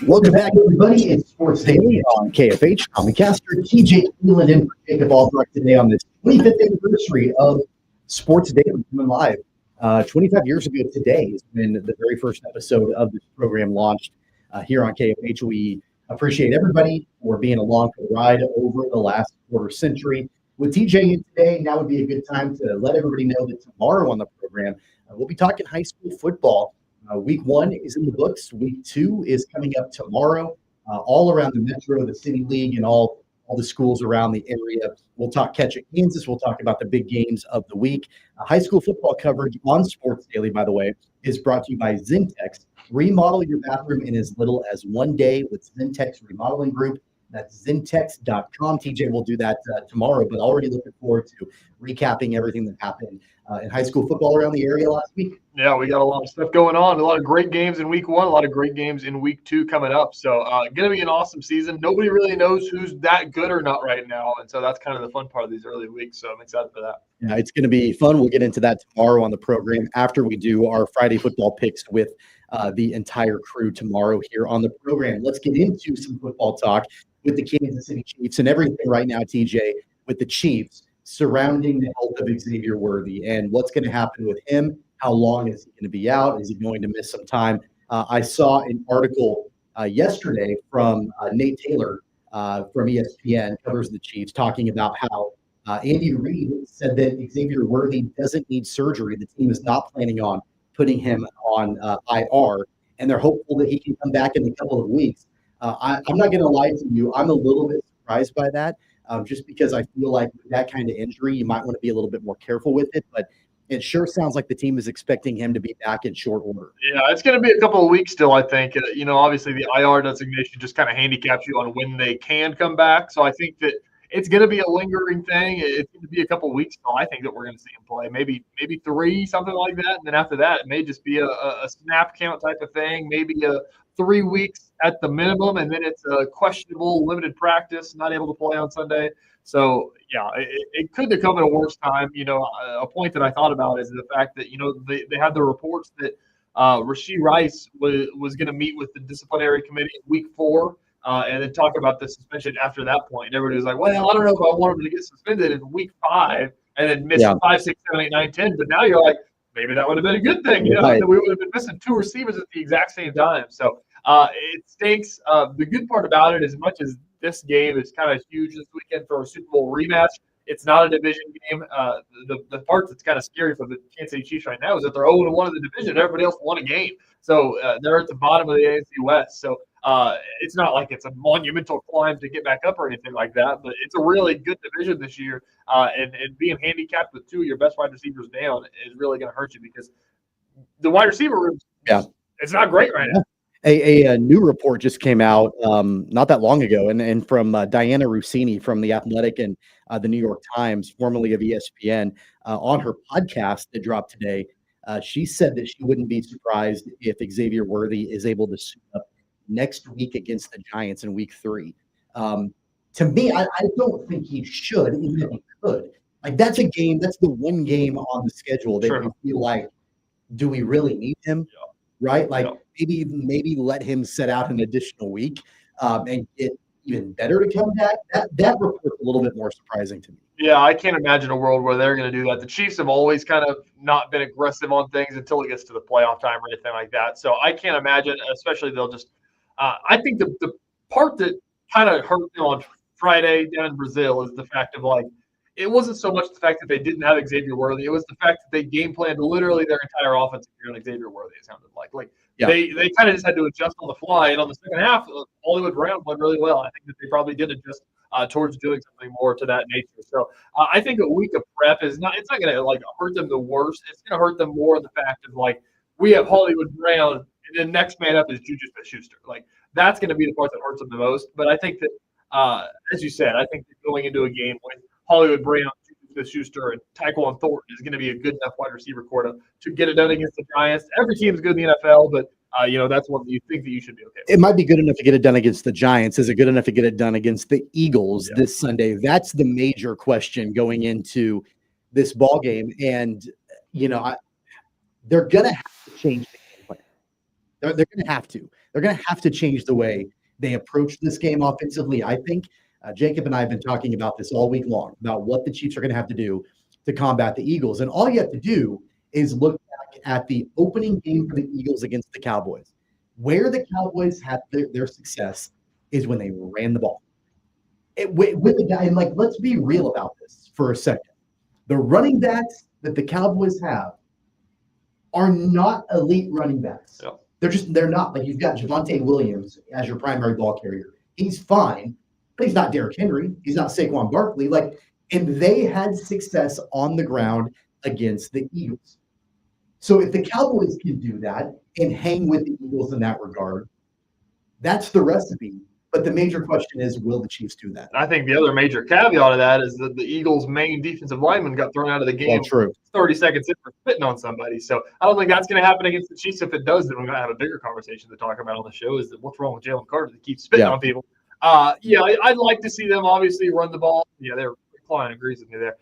Welcome back, everybody. It's Sports Daily on KFH. I'm McCaster, TJ Cleveland in for Jacob Albrecht today on this 25th anniversary of Sports Daily coming live. 25 years ago today has been the very first episode of this program launched here on KFH. We appreciate everybody for being along for the ride over the last quarter century. With TJ in today, now would be a good time to let everybody know that tomorrow on the program, we'll be talking high school football. Week 1 is in the books. Week 2 is coming up tomorrow. All around the Metro, the City League, and all the schools around the area. We'll talk Catch at Kansas. We'll talk about the big games of the week. High school football coverage on Sports Daily, by the way, is brought to you by Zentex. Remodel your bathroom in as little as 1 day with Zentex Remodeling Group. That's Zentex.com. TJ will do that tomorrow, but already looking forward to recapping everything that happened in high school football around the area last week. Yeah, we got a lot of stuff going on. A lot of great games in week 1, a lot of great games in week 2 coming up. So going to be an awesome season. Nobody really knows who's that good or not right now. And so that's kind of the fun part of these early weeks. So I'm excited for that. Yeah, it's going to be fun. We'll get into that tomorrow on the program after we do our Friday football picks with the entire crew tomorrow here on the program. Let's get into some football talk with the Kansas City Chiefs and everything right now, TJ, with the Chiefs surrounding the health of Xavier Worthy and what's going to happen with him How long is he going to be out? Is he going to miss some time? I saw an article yesterday from Nate Taylor from ESPN, covers the Chiefs, talking about how Andy Reid said that Xavier Worthy doesn't need surgery. The team is not planning on putting him on IR, and they're hopeful that he can come back in a couple of weeks. I'm not going to lie to you. I'm a little bit surprised by that, just because I feel like with that kind of injury, you might want to be a little bit more careful with it. But it sure sounds like the team is expecting him to be back in short order. Yeah, it's going to be a couple of weeks still, I think. Obviously the IR designation just kind of handicaps you on when they can come back. So I think that it's going to be a lingering thing. It's going to be a couple of weeks till I think that we're going to see him play. Maybe 3, something like that. And then after that, it may just be a snap count type of thing. Maybe 3 weeks at the minimum, and then it's a questionable limited practice, not able to play on Sunday. So, yeah, it couldn't have come at a worse time. A point that I thought about is the fact that, they had the reports that Rashee Rice was going to meet with the disciplinary committee in week 4 and then talk about the suspension after that point. And everybody was like, well, I don't know if I want him to get suspended in week 5 and then miss 5, 6, 7, 8, 9, 10. But now you're like, maybe that would have been a good thing. That we would have been missing 2 receivers at the exact same time. So it stinks. The good part about it, as much as this game is kind of huge this weekend for a Super Bowl rematch, it's not a division game. The part that's kind of scary for the Kansas City Chiefs right now is that they're 0-1 in the division. Everybody else won a game. So they're at the bottom of the AFC West. So it's not like it's a monumental climb to get back up or anything like that, but it's a really good division this year. And being handicapped with 2 of your best wide receivers down is really going to hurt you because the wide receiver room, it's not great right now. A new report just came out not that long ago, and from Diana Rossini from The Athletic and the New York Times, formerly of ESPN, on her podcast that dropped today. She said that she wouldn't be surprised if Xavier Worthy is able to suit up next week against the Giants in week 3. To me, I don't think he should, even if he could. Like, that's a game, that's the one game on the schedule that you feel like, do we really need him? Yeah. Right? Like, maybe let him set out an additional week and get even better to come back. That report's a little bit more surprising to me. Yeah, I can't imagine a world where they're going to do that. The Chiefs have always kind of not been aggressive on things until it gets to the playoff time or anything like that. So I can't imagine, especially they'll just I think the part that kind of hurt them on Friday down in Brazil is the fact of, like, it wasn't so much the fact that they didn't have Xavier Worthy. It was the fact that they game planned literally their entire offense on Xavier Worthy, it sounded like. They kind of just had to adjust on the fly. And on the second half, Hollywood Brown played really well. I think that they probably did adjust towards doing something more to that nature. So I think a week of prep it's not going to, like, hurt them the worst. It's going to hurt them more in the fact of, like, we have Hollywood Brown, and then next man up is Juju Smith-Schuster. Like, that's going to be the part that hurts them the most. But I think that, as you said, I think that going into a game with Hollywood Brown, Smith-Schuster, and Tyquan Thornton is going to be a good enough wide receiver core to get it done against the Giants. Every team is good in the NFL, but that's one that you think that you should be okay with. It might be good enough to get it done against the Giants. Is it good enough to get it done against the Eagles this Sunday? That's the major question going into this ball game. And, they're going to have to change the game plan. They're going to have to. They're going to have to change the way they approach this game offensively. I think Jacob and I have been talking about this all week long, about what the Chiefs are going to have to do to combat the Eagles. And all you have to do is look back at the opening game for the Eagles against the Cowboys. Where the Cowboys had their success is when they ran the ball. With the guy, and, like, let's be real about this for a second. The running backs that the Cowboys have are not elite running backs. Yeah. They're not. Like, you've got Javonte Williams as your primary ball carrier. He's fine, but he's not Derrick Henry. He's not Saquon Barkley. And they had success on the ground against the Eagles. So if the Cowboys can do that and hang with the Eagles in that regard, that's the recipe. But the major question is, will the Chiefs do that? I think the other major caveat of that is that the Eagles' main defensive lineman got thrown out of the game 30 seconds in for spitting on somebody. So I don't think that's going to happen against the Chiefs. If it does, then we're going to have a bigger conversation to talk about on the show, is that what's wrong with Jalen Carter to keep spitting on people. I'd like to see them obviously run the ball. Yeah, Klein agrees with me there.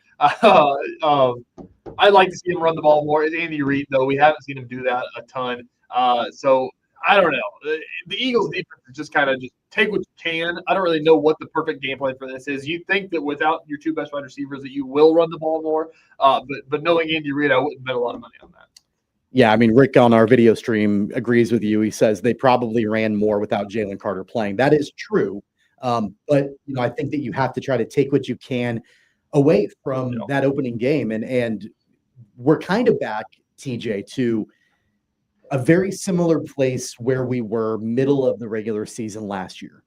I'd like to see him run the ball more. It's Andy Reid, though. We haven't seen him do that a ton. So I don't know. The Eagles' defense is just kind of just take what you can. I don't really know what the perfect game plan for this is. You think that without your 2 best wide receivers that you will run the ball more. But knowing Andy Reid, I wouldn't bet a lot of money on that. Yeah, I mean, Rick on our video stream agrees with you. He says they probably ran more without Jalen Carter playing. That is true. But, I think that you have to try to take what you can away from that opening game. And we're kind of back, TJ, to a very similar place where we were middle of the regular season last year,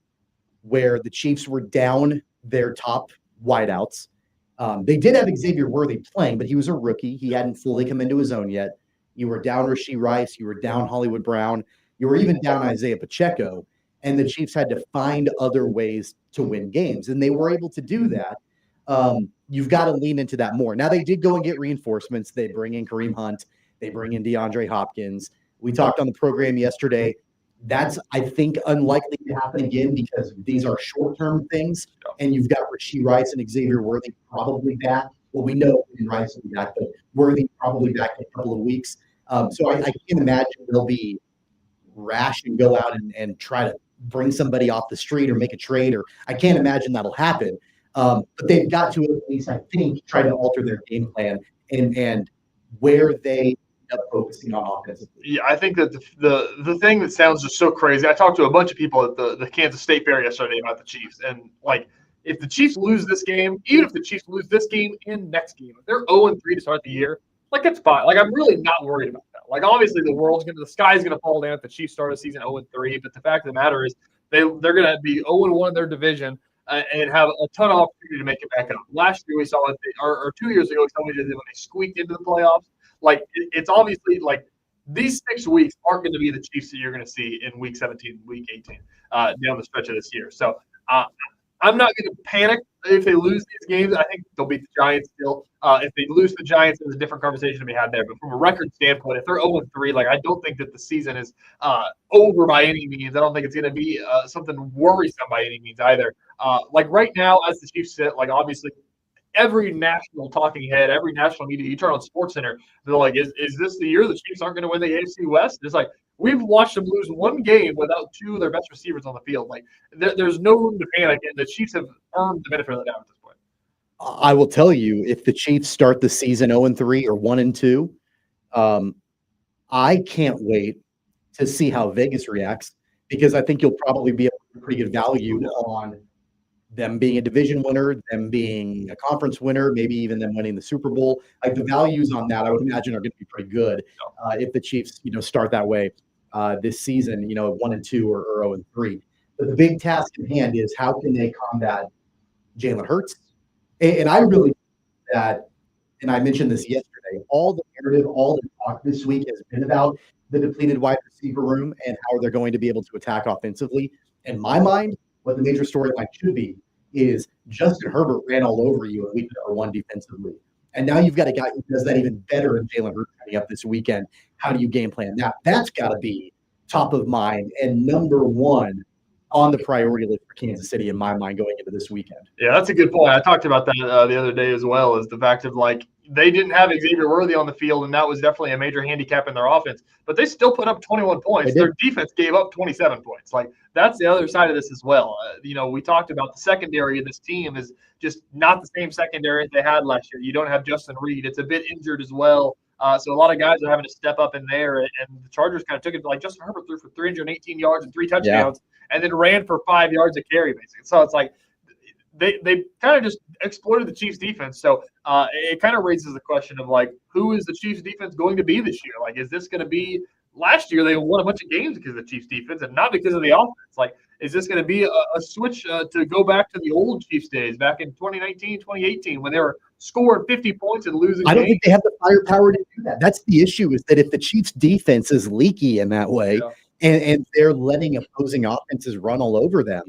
where the Chiefs were down their top wideouts. They did have Xavier Worthy playing, but he was a rookie. He hadn't fully come into his own yet. You were down Rashee Rice. You were down Hollywood Brown. You were even down Isaiah Pacheco. And the Chiefs had to find other ways to win games. And they were able to do that. You've got to lean into that more. Now, they did go and get reinforcements. They bring in Kareem Hunt. They bring in DeAndre Hopkins. We talked on the program yesterday. That's, I think, unlikely to happen again because these are short-term things. And you've got Rashee Rice and Xavier Worthy probably back. Well, we know Rice will be back, but Worthy probably back in a couple of weeks. So I can't imagine they'll be rash and go out and try to bring somebody off the street or make a trade, or I can't imagine that'll happen. But they've got to at least, I think, try to alter their game plan and where they end up focusing on offensively. Yeah, I think that the thing that sounds just so crazy, I talked to a bunch of people at the Kansas State Fair yesterday about the Chiefs, and if the Chiefs lose this game, even if the Chiefs lose this game and next game, if they're 0-3 to start the year, it's fine. I'm really not worried about that. Obviously the sky's going to fall down if the Chiefs start the season 0-3, but the fact of the matter is they're going to be 0-1 in their division and have a ton of opportunity to make it back up. Last year we saw it, or 2 years ago, when they squeaked into the playoffs. It's obviously these 6 weeks aren't going to be the Chiefs that you're going to see in week 17, week 18 down the stretch of this year. So I'm not going to panic if they lose these games. I think they'll beat the Giants still. If they lose the Giants, there's a different conversation to be had there. But from a record standpoint, if they're 0-3, I don't think that the season is over by any means. I don't think it's going to be something worrisome by any means either. Right now, as the Chiefs sit, obviously every national talking head, every national media, you turn on SportsCenter, they're like, is this the year the Chiefs aren't going to win the AFC West? It's we've watched them lose one game without two of their best receivers on the field. There's no room to panic, and the Chiefs have earned the benefit of the doubt at this point. I will tell you, if the Chiefs start the season 0-3 or 1-2, I can't wait to see how Vegas reacts, because I think you'll probably be able to get pretty good value on them being a division winner, them being a conference winner, maybe even them winning the Super Bowl. The values on that, I would imagine, are going to be pretty good if the Chiefs, start that way this season, 1-2 or 0-3. But the big task in hand is how can they combat Jalen Hurts? And I really think that, and I mentioned this yesterday, all the narrative, all the talk this week has been about the depleted wide receiver room and how they're going to be able to attack offensively. In my mind, what the major storyline should be is Justin Herbert ran all over you in week number 1 defensively. And now you've got a guy who does that even better in Jalen Hurts coming up this weekend. How do you game plan that? That's got to be top of mind and number 1 on the priority list for Kansas City in my mind going into this weekend. Yeah, that's a good point. I talked about that the other day as well, is the fact of they didn't have Xavier Worthy on the field, and that was definitely a major handicap in their offense. But they still put up 21 points. Their defense gave up 27 points. That's the other side of this as well. We talked about the secondary of this team is just not the same secondary they had last year. You don't have Justin Reed. It's a bit injured as well. So a lot of guys are having to step up in there, and the Chargers kind of took it. Justin Herbert threw for 318 yards and 3 touchdowns, and then ran for 5 yards a carry, basically. So it's they kind of just exploited the Chiefs defense. So it kind of raises the question of who is the Chiefs defense going to be this year? Is this going to be last year they won a bunch of games because of the Chiefs defense and not because of the offense? Is this going to be a switch to go back to the old Chiefs days back in 2019, 2018 when they were scoring 50 points and losing games? I don't think they have the firepower to do that. That's the issue, is that if the Chiefs defense is leaky in that way and they're letting opposing offenses run all over them,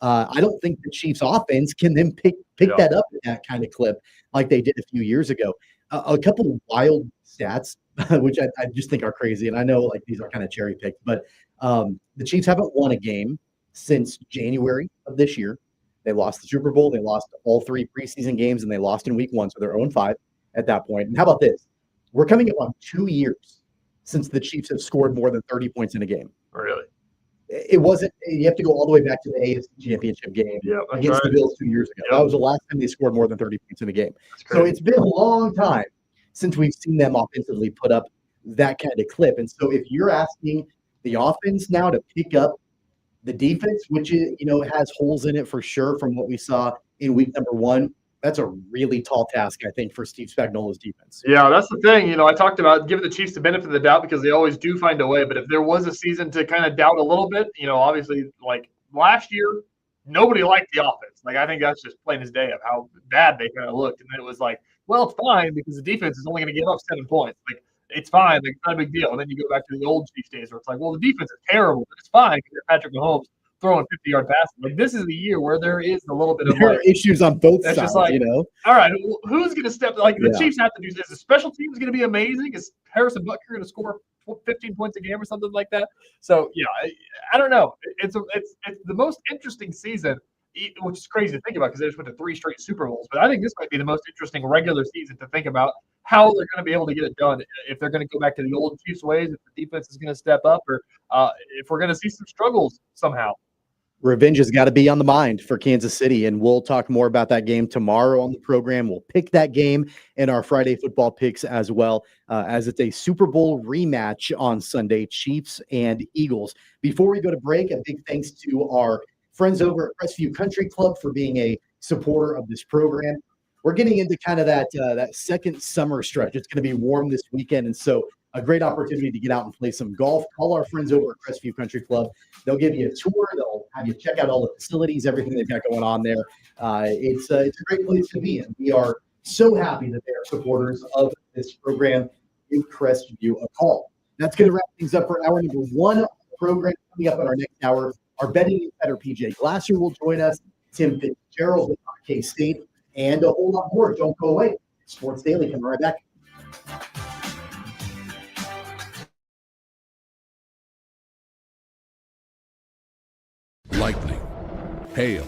I don't think the Chiefs offense can then pick that up at that kind of clip like they did a few years ago. A couple of wild stats, which I just think are crazy. And I know these are kind of cherry picked, but the Chiefs haven't won a game since January of this year. They lost the Super Bowl. They lost all 3 preseason games, and they lost in week 1. So they're 0-5 at that point. And how about this? We're coming up on 2 years since the Chiefs have scored more than 30 points in a game. Really? It wasn't. You have to go all the way back to the AFC Championship game against the Bills 2 years ago. That was the last time they scored more than 30 points in a game. So it's been a long time since we've seen them offensively put up that kind of clip. And so if you're asking the offense now to pick up the defense, which is, has holes in it for sure from what we saw in week number 1, that's a really tall task, I think, for Steve Spagnuolo's defense. Yeah, that's the thing. I talked about giving the Chiefs the benefit of the doubt because they always do find a way. But if there was a season to kind of doubt a little bit, obviously, like last year, nobody liked the offense. Like, I think that's just plain as day of how bad they kind of looked. And it was like, well, it's fine because the defense is only going to give up 7 points. Like, it's fine. Like, it's not a big deal. And then you go back to the old Chiefs days where it's like, well, the defense is terrible, but it's fine because Patrick Mahomes throwing 50-yard passes. Like, this is the year where there is a little bit of issues on both sides. Just like, all right, who's going to step? Like, the Chiefs have to do this. The special team is going to be amazing. Is Harrison Butker going to score 15 points a game or something like that? So, yeah, I don't know. It's the most interesting season, which is crazy to think about because they just went to 3 straight Super Bowls. But I think this might be the most interesting regular season to think about how they're going to be able to get it done. If they're going to go back to the old Chiefs ways, if the defense is going to step up, or if we're going to see some struggles somehow. Revenge has got to be on the mind for Kansas City, and we'll talk more about that game tomorrow on the program. We'll pick that game in our Friday football picks as well, as it's a Super Bowl rematch on Sunday, Chiefs and Eagles. Before we go to break, a big thanks to our friends over at Crestview Country Club for being a supporter of this program. We're getting into kind of that second summer stretch. It's going to be warm this weekend, and so a great opportunity to get out and play some golf. Call our friends over at Crestview Country Club. They'll give you a tour. They'll have you check out all the facilities, everything they've got going on there. It's a great place to be, and we are so happy that they are supporters of this program. Give Crestview a call. That's going to wrap things up for hour number 1 of the program. Coming up in our next hour, our betting insider PJ Glasser will join us, Tim Fitzgerald with K-State, and a whole lot more. Don't go away. Sports Daily coming right back. Lightning, hail,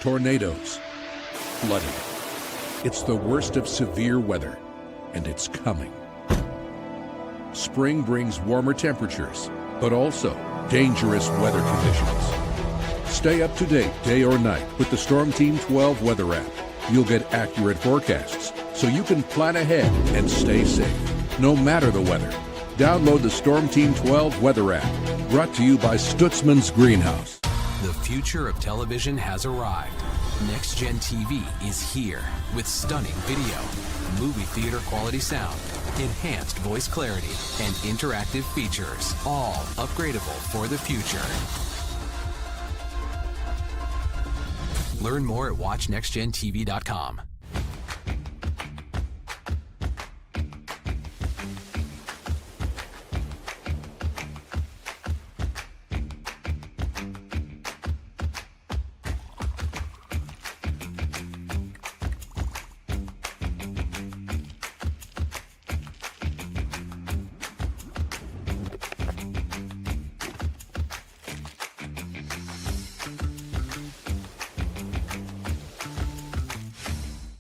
tornadoes, flooding. It's the worst of severe weather, and it's coming. Spring brings warmer temperatures, but also dangerous weather conditions. Stay up to date day or night with the Storm Team 12 weather app. You'll get accurate forecasts, so you can plan ahead and stay safe, no matter the weather. Download the Storm Team 12 weather app, brought to you by Stutzman's Greenhouse. The future of television has arrived. Next Gen TV is here with stunning video, movie theater quality sound, enhanced voice clarity, and interactive features, all upgradable for the future. Learn more at watchnextgentv.com.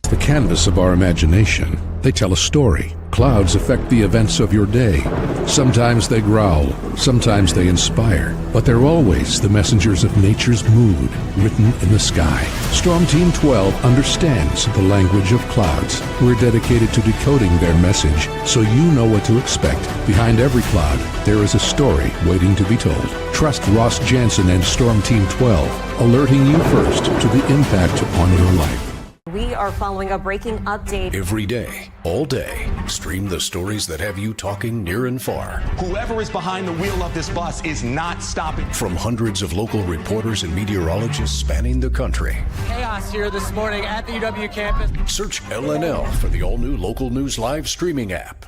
The canvas of our imagination. They tell a story. Clouds affect the events of your day. Sometimes they growl, sometimes they inspire, but they're always the messengers of nature's mood written in the sky. Storm Team 12 understands the language of clouds. We're dedicated to decoding their message so you know what to expect. Behind every cloud, there is a story waiting to be told. Trust Ross Jansen and Storm Team 12, alerting you first to the impact on your life. We are following a breaking update. Every day, all day, stream the stories that have you talking near and far. Whoever is behind the wheel of this bus is not stopping. From hundreds of local reporters and meteorologists spanning the country. Chaos here this morning at the UW campus. Search LNL for the all-new Local News Live streaming app.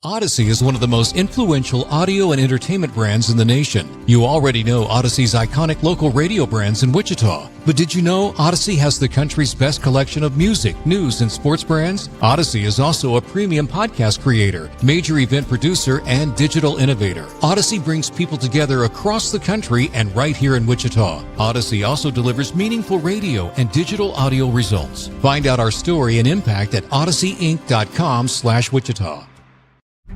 Odyssey is one of the most influential audio and entertainment brands in the nation. You already know Odyssey's iconic local radio brands in Wichita. But did you know Odyssey has the country's best collection of music, news, and sports brands? Odyssey is also a premium podcast creator, major event producer, and digital innovator. Odyssey brings people together across the country and right here in Wichita. Odyssey also delivers meaningful radio and digital audio results. Find out our story and impact at odysseyinc.com/Wichita.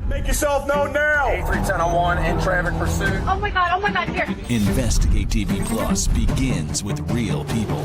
Make yourself known now. 831001 in traffic pursuit. Oh my God, here. Investigate TV Plus begins with real people.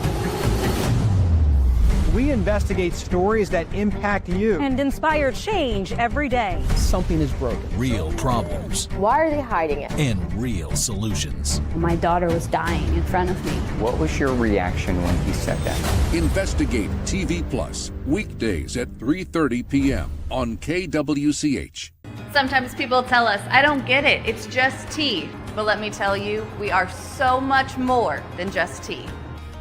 We investigate stories that impact you. And inspire change every day. Something is broken. Real problems. Why are they hiding it? And real solutions. My daughter was dying in front of me. What was your reaction when he said that? Investigate TV Plus, weekdays at 3:30 p.m. on KWCH. Sometimes people tell us, I don't get it, it's just tea. But let me tell you, we are so much more than just tea.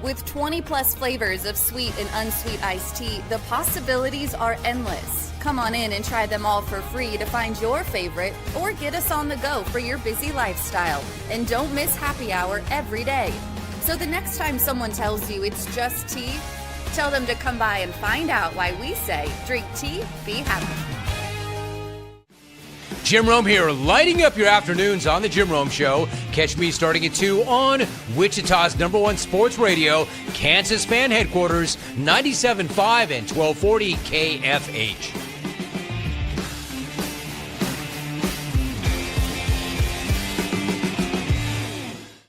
With 20 plus flavors of sweet and unsweet iced tea, the possibilities are endless. Come on in and try them all for free to find your favorite or get us on the go for your busy lifestyle. And don't miss happy hour every day. So the next time someone tells you it's just tea, tell them to come by and find out why we say, drink tea, be happy. Jim Rome here, lighting up your afternoons on The Jim Rome Show. Catch me starting at 2 on Wichita's #1 sports radio, Kansas fan headquarters, 97.5 and 1240 KFH.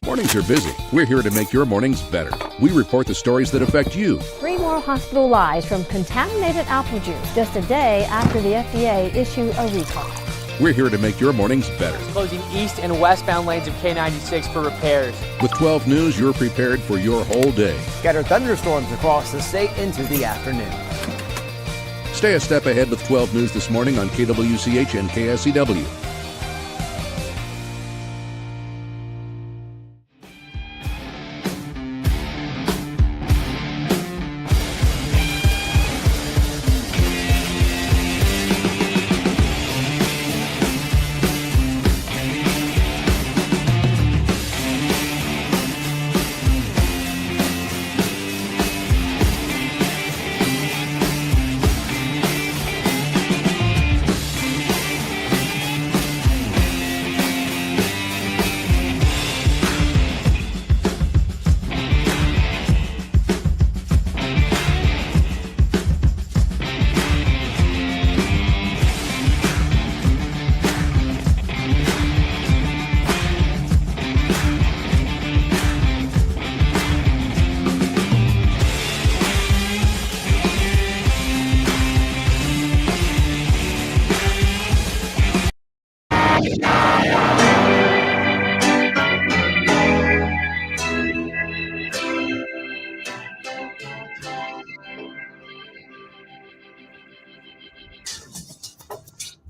Mornings are busy. We're here to make your mornings better. We report the stories that affect you. 3 more hospital lies from contaminated apple juice just a day after the FDA issued a recall. We're here to make your mornings better. Closing east and westbound lanes of K96 for repairs. With 12 News, you're prepared for your whole day. Scattered thunderstorms across the state into the afternoon. Stay a step ahead with 12 News this morning on KWCH and KSCW.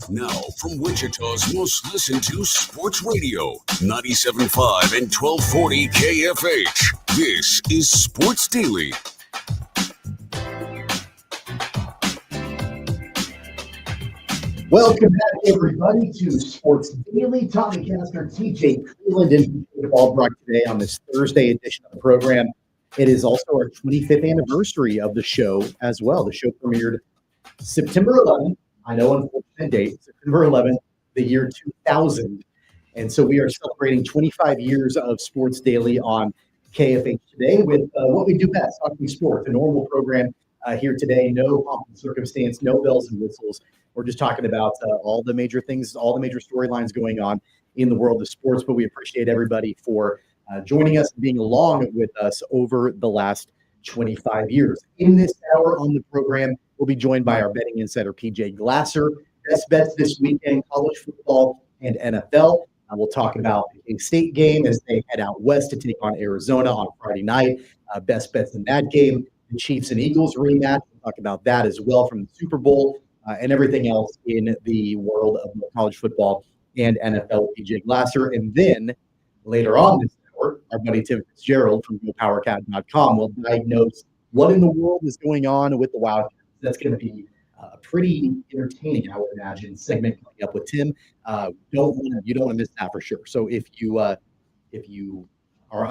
Now, from Wichita's most listened to sports radio, 97.5 and 1240 KFH. This is Sports Daily. Welcome back, everybody, to Sports Daily. Tommy Castor, TJ Cleveland, and Ball Brock today on this Thursday edition of the program. It is also our 25th anniversary of the show as well. The show premiered September 11th. I know, unfortunate date, September 11th, the year 2000. And so we are celebrating 25 years of Sports Daily on KFH today with what we do best, talking sports, a normal program here today. No pomp and circumstance, no bells and whistles. We're just talking about all the major things, all the major storylines going on in the world of sports. But we appreciate everybody for joining us and being along with us over the last 25 years. In this hour on the program, we'll be joined by our betting insider, PJ Glasser. Best bets this weekend, college football and NFL. We'll talk about the K-State game as they head out west to take on Arizona on Friday night. Best bets in that game. The Chiefs and Eagles rematch. We'll talk about that as well from the Super Bowl and everything else in the world of college football and NFL with PJ Glasser. And then later on this hour, our buddy Tim Fitzgerald from GoPowerCat.com will diagnose what in the world is going on with the Wildcats. That's going to be a pretty entertaining, I would imagine, segment coming up with Tim. You don't want to miss that for sure. So if you are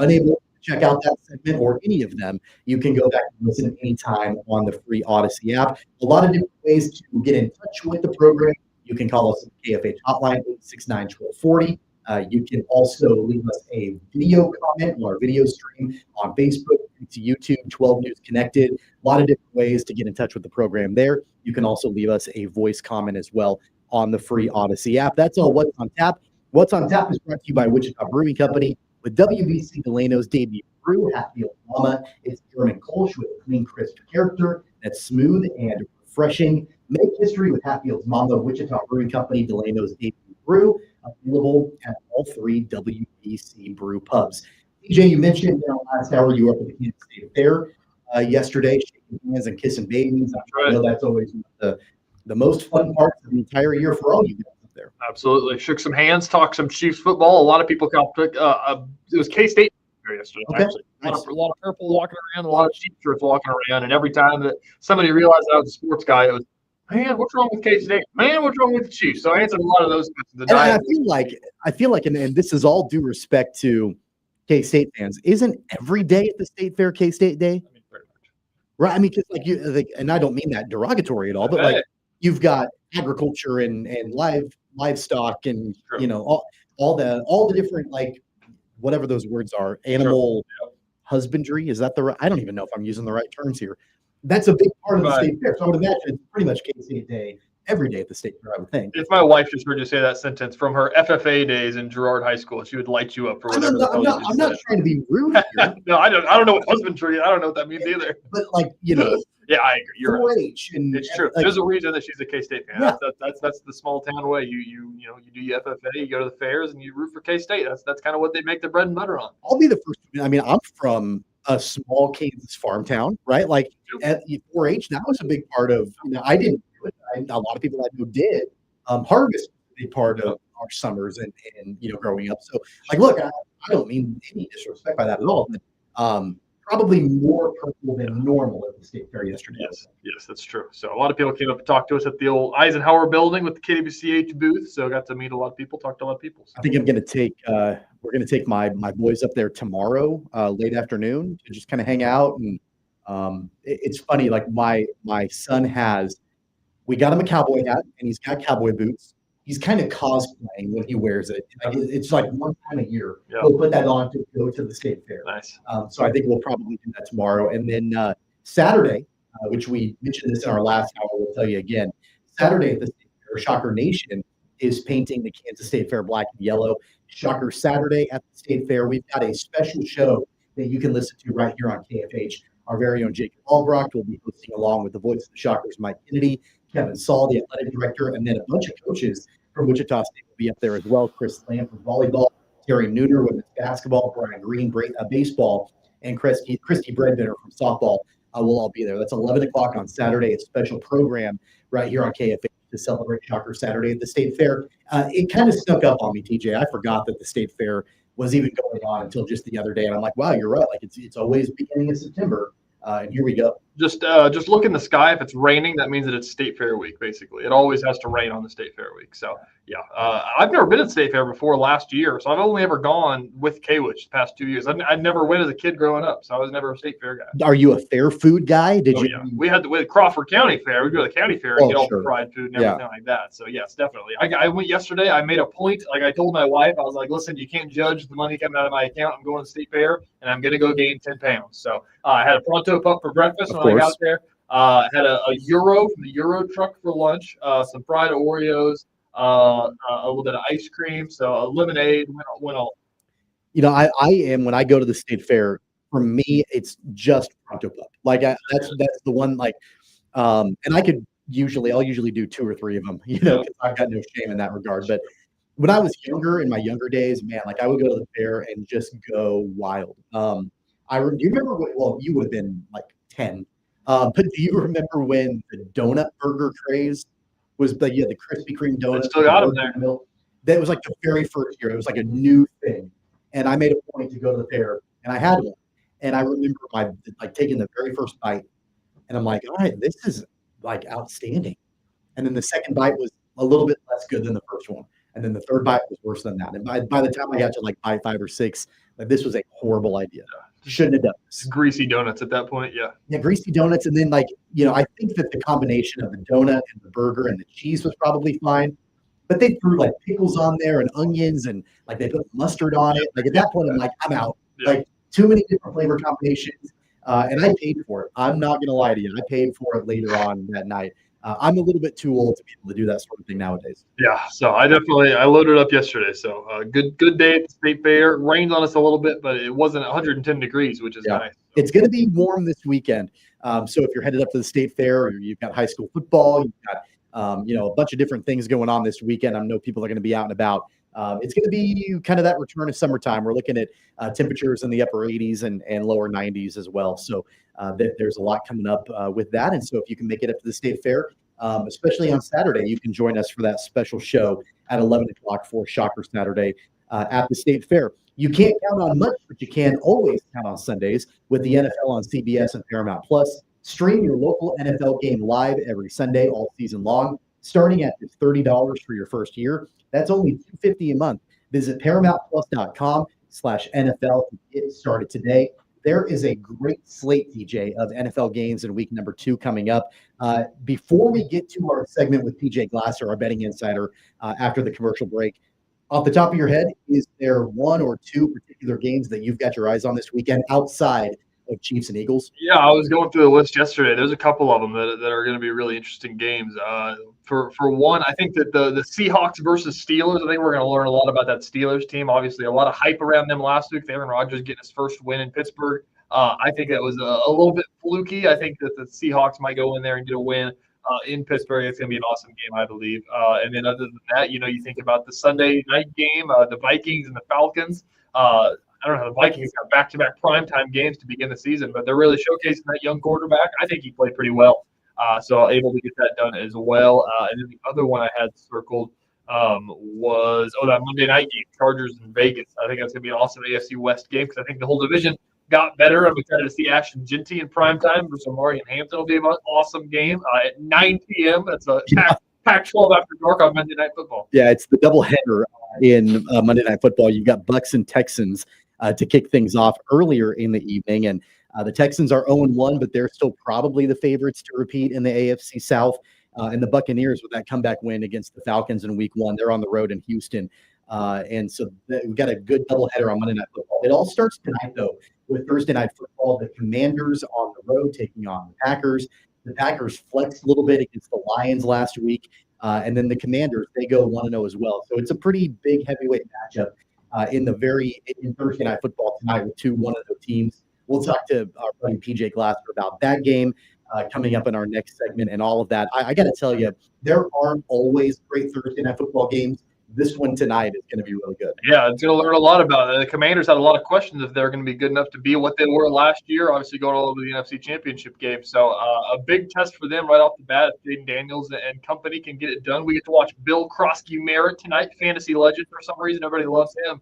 unable to check out that segment or any of them, you can go back and listen anytime on the free Odyssey app. A lot of different ways to get in touch with the program. You can call us at KFH hotline 869-1240. You can also leave us a video comment on our video stream on Facebook, to YouTube, 12 News Connected. A lot of different ways to get in touch with the program there. You can also leave us a voice comment as well on the free Odyssey app. That's all What's on Tap. What's on Tap is brought to you by Wichita Brewing Company with WBC Delano's debut brew, Hatfield Mama. It's German Kolsch with a clean, crisp character. that's smooth and refreshing. Make history with Hatfield's Mambo Wichita Brewing Company, Delano's Debut Brew, available at all 3 WBC brew pubs. TJ, you mentioned last hour you were up at the Kansas State Fair yesterday, shaking hands and kissing babies. I know that's always the most fun part of the entire year for all you guys up there. Absolutely. Shook some hands, talked some Chiefs football. A lot of people it was K-State yesterday, actually. Nice. A lot of purple walking around, a lot of Chiefs shirts walking around, and every time that somebody realized I was a sports guy, it was, man, what's wrong with K-State? Man, what's wrong with the Chiefs? So I answered a lot of those questions. And I feel like, and this is all due respect to K-State fans, isn't every day at the State Fair K-State Day? I mean, pretty much. Right. I mean, because and I don't mean that derogatory at all, but like you've got agriculture and livestock and all the different, like, whatever those words are, animal husbandry. Is that I don't even know if I'm using the right terms here. That's a big part of the State Fair. So I would imagine it's pretty much K-State Day every day at the State Fair, I would think. If my wife just heard you say that sentence from her FFA days in Girard High School, she would light you up for whatever. I'm not trying to be rude here. No, I don't know what husbandry. I don't know what that means either. But like, yeah, I agree. You're 4-H right. It's true. There's a reason that she's a K-State fan. Yeah. That's the small town way. You do your FFA, you go to the fairs, and you root for K-State. That's kind of what they make their bread and butter on. I'll be the first. I mean, I'm from a small Kansas farm town, right? Like at 4-H, that was a big part of. I didn't do it. A lot of people I knew did. Harvest was a big part of our summers and growing up. So like, look, I don't mean any disrespect by that at all, but probably more purple than normal at the State Fair yesterday. Yes, that's true. So a lot of people came up and talked to us at the old Eisenhower building with the KWCH booth. So I got to meet a lot of people, talk to a lot of people. So. I think we're going to take my boys up there tomorrow, late afternoon, to just kind of hang out. And it's funny, like my son we got him a cowboy hat and he's got cowboy boots. He's kind of cosplaying when he wears it. It's like one time a year. He'll put that on to go to the State Fair. Nice. So I think we'll probably do that tomorrow. And then Saturday, which we mentioned this in our last hour, we'll tell you again. Saturday at the State Fair, Shocker Nation is painting the Kansas State Fair black and yellow. Shocker Saturday at the State Fair. We've got a special show that you can listen to right here on KFH. Our very own Jacob Albrocht will be hosting along with the voice of the Shockers, Mike Kennedy, Kevin Saul, the athletic director, and then a bunch of coaches from Wichita State will be up there as well. Chris Lamb from volleyball, Terry Nooner with basketball, Brian Green baseball, and Christy Breadbinner from softball will all be there. That's 11 o'clock on Saturday, a special program right here on KFH to celebrate Shocker Saturday at the State Fair. It kind of snuck up on me, TJ. I forgot that the State Fair was even going on until just the other day. And I'm like, wow, you're right. Like it's always beginning of September. And here we go. Just look in the sky. If it's raining, that means that it's State Fair week, basically. It always has to rain on the State Fair week. So, yeah. I've never been at State Fair before last year, so I've only ever gone with K-Wich the past 2 years. I never went as a kid growing up, so I was never a State Fair guy. Are you a fair food guy? Yeah. We had the Crawford County Fair. We'd go to the county fair and get all the fried food and everything like that. So, yes, definitely. I went yesterday. I made a point. Like I told my wife, I was like, listen, you can't judge the money coming out of my account. I'm going to the State Fair, and I'm going to go gain 10 pounds. So, I had a pronto pup for breakfast when I got there. Had a Euro from the Euro truck for lunch, some fried Oreos, a little bit of ice cream, so a lemonade went all. I am, when I go to the State Fair, for me, it's just pronto pup. Like that's the one, like, and I'll usually do 2 or 3 of them, because I've got no shame in that regard. But when I was younger, in my younger days, man, like I would go to the fair and just go wild. Do you remember you would have been like 10. But do you remember when the donut burger craze was the Krispy Kreme donuts? Still got them there. That was like the very first year. It was like a new thing. And I made a point to go to the fair, and I had one. And I remember taking the very first bite, and I'm like, all right, this is like outstanding. And then the second bite was a little bit less good than the first one. And then the third bite was worse than that. And by the time I got to like bite 5 or 6, like this was a horrible idea. Shouldn't have done this. Greasy donuts at that point, yeah. Yeah, greasy donuts. And then I think that the combination of the donut and the burger and the cheese was probably fine. But they threw like pickles on there and onions and like they put mustard on it. Like at that point, I'm like, I'm out. Yeah. Like too many different flavor combinations. And I paid for it. I'm not going to lie to you. I paid for it later on that night. I'm a little bit too old to be able to do that sort of thing nowadays. Yeah, so I loaded up yesterday. So good day at the State Fair. Rained on us a little bit, but it wasn't 110 degrees, which is nice. It's going to be warm this weekend. So if you're headed up to the State Fair, or you've got high school football, you've got a bunch of different things going on this weekend. I know people are going to be out and about. It's going to be kind of that return of summertime. We're looking at temperatures in the upper 80s and lower 90s as well. So there's a lot coming up with that. And so if you can make it up to the State Fair, especially on Saturday, you can join us for that special show at 11 o'clock for Shocker Saturday at the State Fair. You can't count on much, but you can always count on Sundays with the NFL on CBS and Paramount Plus. Stream your local NFL game live every Sunday all season long, starting at just $30 for your first year. That's only $250 a month. Visit ParamountPlus.com/NFL to get started today. There is a great slate, TJ, of NFL games in week number 2 coming up. Before we get to our segment with PJ Glasser, our betting insider, after the commercial break, off the top of your head, is there one or two particular games that you've got your eyes on this weekend outside of Chiefs and Eagles? Yeah, I was going through the list yesterday. There's a couple of them that are going to be really interesting games. For one, I think that the Seahawks versus Steelers, I think we're going to learn a lot about that Steelers team. Obviously, a lot of hype around them last week. Aaron Rodgers getting his first win in Pittsburgh. I think that was a little bit fluky. I think that the Seahawks might go in there and get a win in Pittsburgh. It's going to be an awesome game, I believe. And then other than that, you think about the Sunday night game, the Vikings and the Falcons. I don't know, the Vikings got back-to-back primetime games to begin the season, but they're really showcasing that young quarterback. I think he played pretty well, so able to get that done as well. And then the other one I had circled was that Monday night game, Chargers in Vegas. I think that's going to be an awesome AFC West game because I think the whole division got better. I'm excited to see Ashton Genty in primetime versus Amari and Hampton. Will be an awesome game at 9 p.m. That's a Pac-12 after dark on Monday Night Football. Yeah, it's the doubleheader in Monday Night Football. You've got Bucs and Texans to kick things off earlier in the evening. And the Texans are 0-1, but they're still probably the favorites to repeat in the AFC South. And the Buccaneers, with that comeback win against the Falcons in week 1, they're on the road in Houston. And so we've got a good doubleheader on Monday Night Football. It all starts tonight, though, with Thursday Night Football. The Commanders on the road taking on the Packers. The Packers flexed a little bit against the Lions last week. And then the Commanders, they go 1-0 as well. So it's a pretty big heavyweight matchup in Thursday Night Football tonight with 2 1-0 teams. We'll talk to our buddy PJ Glasser about that game coming up in our next segment and all of that. I got to tell you, there aren't always great Thursday Night Football games. This one tonight is going to be really good. Yeah, it's going to learn a lot about it. The Commanders had a lot of questions if they're going to be good enough to be what they were last year, obviously going all over the NFC Championship game. So a big test for them right off the bat. If Jaden Daniels and company can get it done. We get to watch Bill Krosky-Merritt tonight, fantasy legend for some reason. Everybody loves him.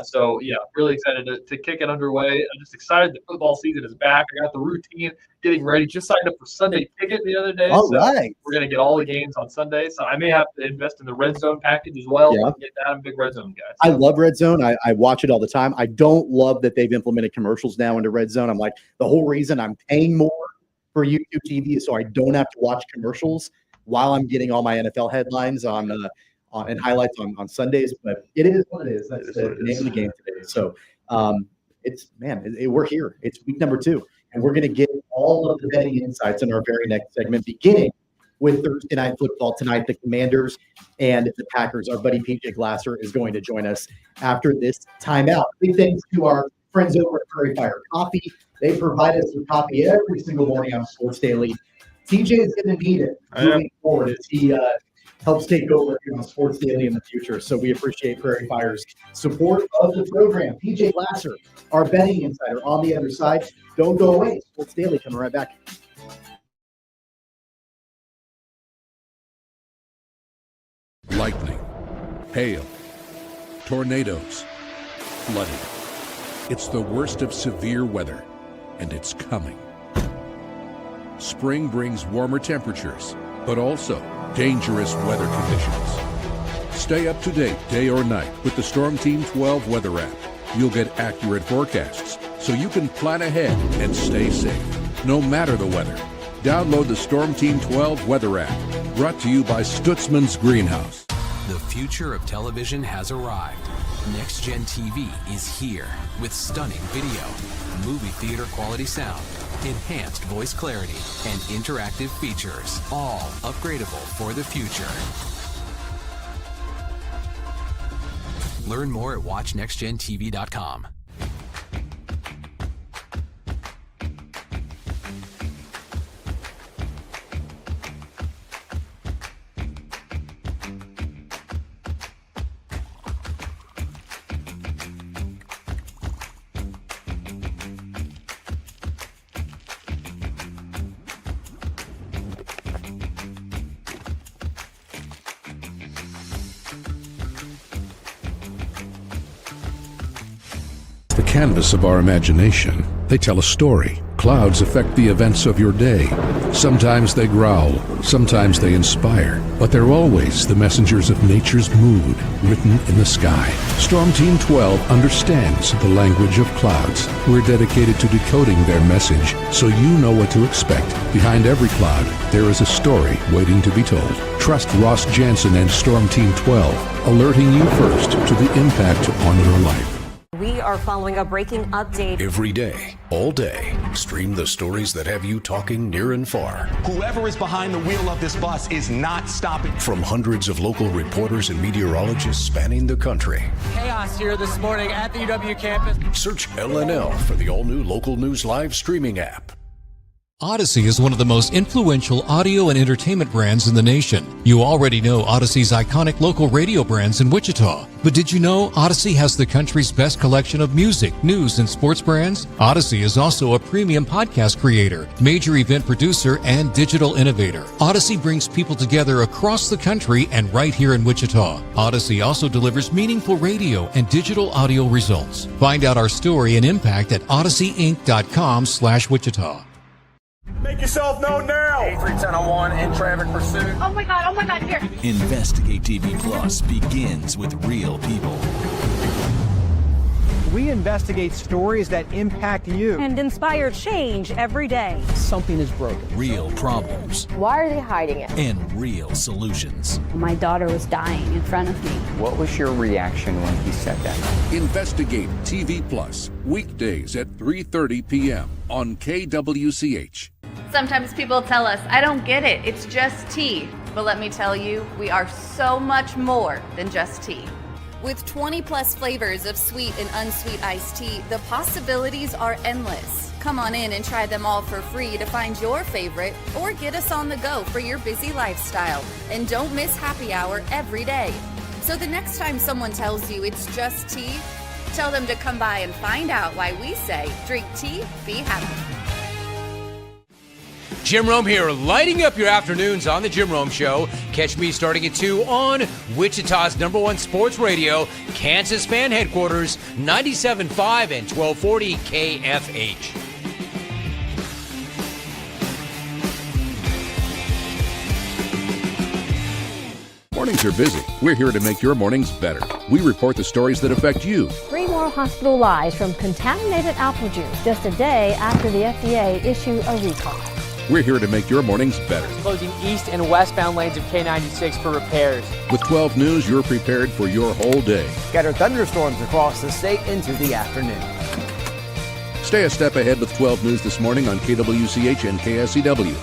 So, yeah, really excited to kick it underway. I'm just excited the football season is back. I got the routine getting ready. Just signed up for Sunday Ticket the other day. All right. We're going to get all the games on Sunday. So I may have to invest in the Red Zone package as well. Yeah. Get that. I'm a big Red Zone guy. I love Red Zone. I watch it all the time. I don't love that they've implemented commercials now into Red Zone. I'm like, the whole reason I'm paying more for YouTube TV is so I don't have to watch commercials while I'm getting all my NFL headlines and highlights on Sundays, but it is what it is. That's the name of the game today. So we're here. It's week number 2, and we're going to get all of the betting insights in our very next segment, beginning with Thursday Night Football tonight. The Commanders and the Packers. Our buddy PJ Glasser is going to join us after this timeout. Big thanks to our friends over at Prairie Fire Coffee. They provide us with coffee every single morning on Sports Daily. TJ is going to need it moving forward as he helps take over here on Sports Daily in the future. So we appreciate Prairie Fire's support of the program. PJ Glasser, our betting insider, on the other side. Don't go away. Sports Daily coming right back. Lightning, hail, tornadoes, flooding. It's the worst of severe weather, and it's coming. Spring brings warmer temperatures, but also dangerous weather conditions. Stay up to date day or night with the Storm Team 12 weather app. You'll get accurate forecasts so you can plan ahead and stay safe, no matter the weather. Download the Storm Team 12 weather app, brought to you by Stutzman's Greenhouse. The future of television has arrived. Next Gen TV is here with stunning video, movie theater quality sound, enhanced voice clarity, and interactive features, all upgradable for the future. Learn more at watchnextgentv.com. The canvas of our imagination. They tell a story. Clouds affect the events of your day. Sometimes they growl, sometimes they inspire, but they're always the messengers of nature's mood written in the sky. Storm Team 12 understands the language of clouds. We're dedicated to decoding their message so you know what to expect. Behind every cloud, there is a story waiting to be told. Trust Ross Jansen and Storm Team 12, alerting you first to the impact on your life. We are following a breaking update. Every day, all day, stream the stories that have you talking near and far. Whoever is behind the wheel of this bus is not stopping. From hundreds of local reporters and meteorologists spanning the country. Chaos here this morning at the UW campus. Search LNL for the all-new Local News Live streaming app. Odyssey is one of the most influential audio and entertainment brands in the nation. You already know Odyssey's iconic local radio brands in Wichita. But did you know Odyssey has the country's best collection of music, news, and sports brands? Odyssey is also a premium podcast creator, major event producer, and digital innovator. Odyssey brings people together across the country and right here in Wichita. Odyssey also delivers meaningful radio and digital audio results. Find out our story and impact at odysseyinc.com/Wichita. Make yourself known now. 831001 in traffic pursuit. Oh my God, here. Investigate TV Plus begins with real people. We investigate stories that impact you. And inspire change every day. Something is broken. Real problems. Why are they hiding it? And real solutions. My daughter was dying in front of me. What was your reaction when he said that? Investigate TV Plus, weekdays at 3:30 p.m. on KWCH. Sometimes people tell us, I don't get it, it's just tea. But let me tell you, we are so much more than just tea. With 20 plus flavors of sweet and unsweet iced tea, the possibilities are endless. Come on in and try them all for free to find your favorite or get us on the go for your busy lifestyle. And don't miss happy hour every day. So the next time someone tells you it's just tea, tell them to come by and find out why we say, drink tea, be happy. Jim Rome here, lighting up your afternoons on The Jim Rome Show. Catch me starting at 2 on Wichita's #1 sports radio, Kansas fan headquarters, 97.5 and 1240 KFH. Mornings are busy. We're here to make your mornings better. We report the stories that affect you. 3 more hospital lies from contaminated apple juice just a day after the FDA issued a recall. We're here to make your mornings better. Closing east and westbound lanes of K96 for repairs. With 12 News, you're prepared for your whole day. Scattered thunderstorms across the state into the afternoon. Stay a step ahead with 12 News this morning on KWCH and KSCW.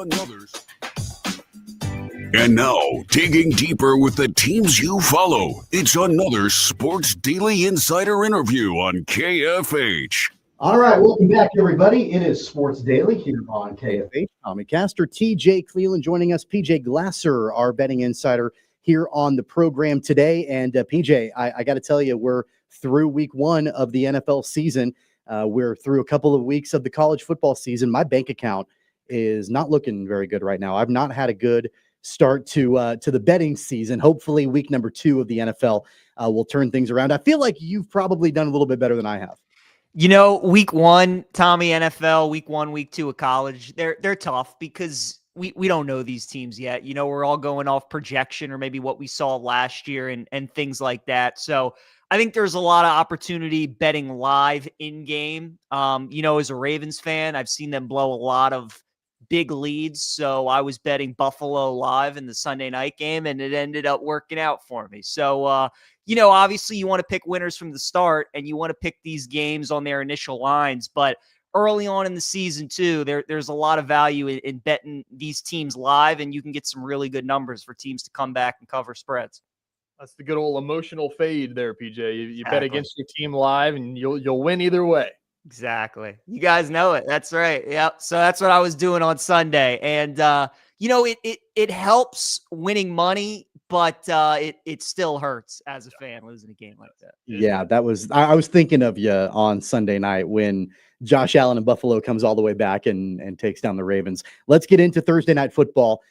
another. And now, digging deeper with the teams you follow, it's another Sports Daily Insider interview on KFH. All right, welcome back, everybody. It is Sports Daily here on KFH. Tommy Castor, TJ Cleveland joining us, PJ Glasser, our betting insider here on the program today. And PJ, I got to tell you, we're through week one of the NFL season. We're through a couple of weeks of the college football season. My bank account is not looking very good right now. I've not had a good start to the betting season. Hopefully week number 2 of the NFL will turn things around. I feel like you've probably done a little bit better than I have. You know, week 1, Tommy, NFL, week 1, week 2 of college, they're tough because we don't know these teams yet. You know, we're all going off projection or maybe what we saw last year and things like that. So I think there's a lot of opportunity betting live in game. You know, as a Ravens fan, I've seen them blow a lot of big leads. So I was betting Buffalo live in the Sunday night game, and it ended up working out for me. So, you know, obviously you want to pick winners from the start, and you want to pick these games on their initial lines. But early on in the season, too, there's a lot of value in betting these teams live, and you can get some really good numbers for teams to come back and cover spreads. That's the good old emotional fade there, PJ. You bet against your team live, and you'll win either way. Exactly. You guys know it. That's right. Yep. So that's what I was doing on Sunday. And, you know, it helps winning money, but it still hurts as a fan losing a game like that. Yeah, I was thinking of you on Sunday night when Josh Allen in Buffalo comes all the way back and takes down the Ravens. Let's get into Thursday night football.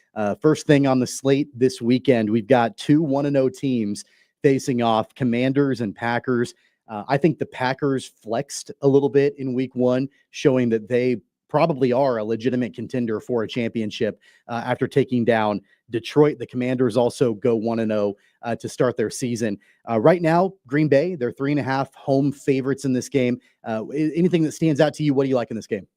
First thing on the slate this weekend, we've got 2 1-0 teams facing off, Commanders and Packers. I think the Packers flexed a little bit in week 1, showing that they probably are a legitimate contender for a championship after taking down Detroit. The Commanders also go 1-0 to start their season. Right now, Green Bay, they're 3.5 home favorites in this game. Anything that stands out to you? What do you like in this game?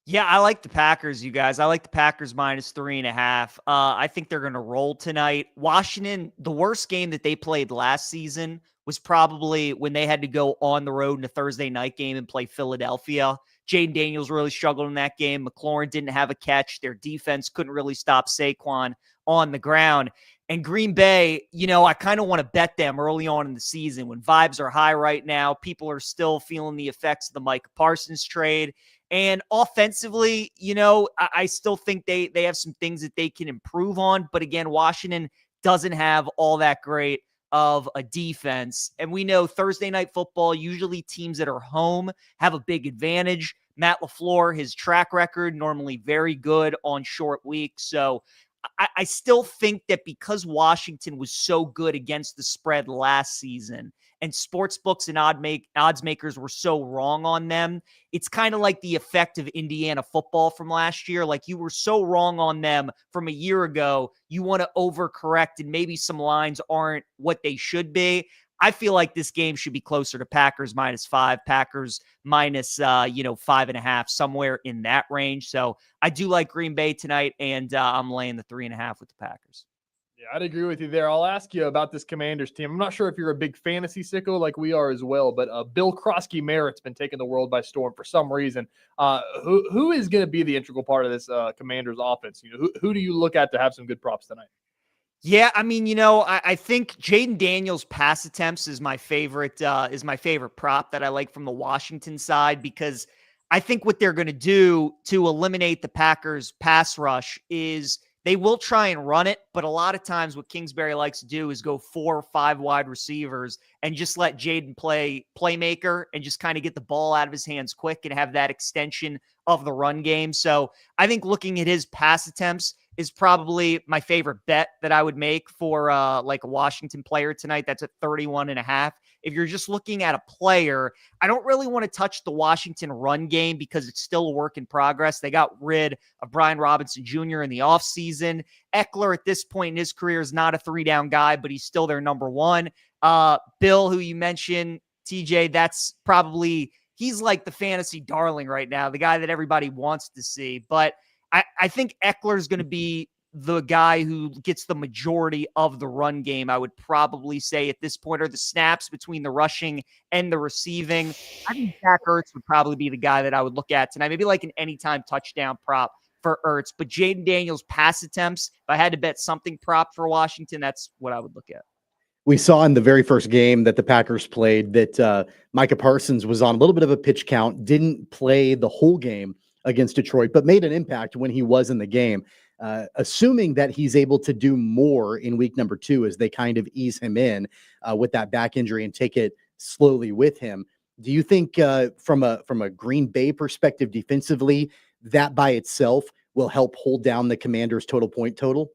Yeah, I like the Packers, you guys. I like the Packers minus 3.5. I think they're going to roll tonight. Washington, the worst game that they played last season was probably when they had to go on the road in a Thursday night game and play Philadelphia. Jaden Daniels really struggled in that game. McLaurin didn't have a catch. Their defense couldn't really stop Saquon on the ground. And Green Bay, you know, I kind of want to bet them early on in the season when vibes are high right now. People are still feeling the effects of the Micah Parsons trade. And offensively, you know, I still think they have some things that they can improve on. But again, Washington doesn't have all that great of a defense. And we know Thursday night football, usually teams that are home have a big advantage. Matt LaFleur, his track record, normally very good on short weeks. So I still think that because Washington was so good against the spread last season and sports books and odds makers were so wrong on them, it's kind of like the effect of Indiana football from last year. Like you were so wrong on them from a year ago, you want to overcorrect and maybe some lines aren't what they should be. I feel like this game should be closer to Packers -5, Packers minus 5.5, somewhere in that range. So I do like Green Bay tonight, and I'm laying the 3.5 with the Packers. Yeah, I'd agree with you there. I'll ask you about this Commanders team. I'm not sure if you're a big fantasy sicko like we are as well, but Bill Krosky-Merritt's been taking the world by storm for some reason. Who is going to be the integral part of this Commanders offense? You know, who do you look at to have some good props tonight? Yeah, I mean, you know, I think Jaden Daniels' pass attempts is my favorite prop that I like from the Washington side, because I think what they're going to do to eliminate the Packers' pass rush is they will try and run it, but a lot of times what Kingsbury likes to do is go 4 or 5 wide receivers and just let Jaden play playmaker and just kind of get the ball out of his hands quick and have that extension of the run game. So I think looking at his pass attempts is probably my favorite bet that I would make for like a Washington player tonight. That's at 31.5. If you're just looking at a player, I don't really want to touch the Washington run game because it's still a work in progress. They got rid of Brian Robinson Jr. in the offseason. Eckler at this point in his career is not a 3-down guy, but he's still their number one. Bill, who you mentioned, TJ, that's probably, he's like the fantasy darling right now, the guy that everybody wants to see. But I think Eckler is going to be the guy who gets the majority of the run game. I would probably say at this point, or the snaps between the rushing and the receiving. I think Zach Ertz would probably be the guy that I would look at tonight. Maybe like an anytime touchdown prop for Ertz. But Jaden Daniels' pass attempts, if I had to bet something prop for Washington, that's what I would look at. We saw in the very first game that the Packers played that Micah Parsons was on a little bit of a pitch count, didn't play the whole game against Detroit, but made an impact when he was in the game. Assuming that he's able to do more in week number 2 as they kind of ease him in with that back injury and take it slowly with him. Do you think from a Green Bay perspective defensively, that by itself will help hold down the Commanders' total point total?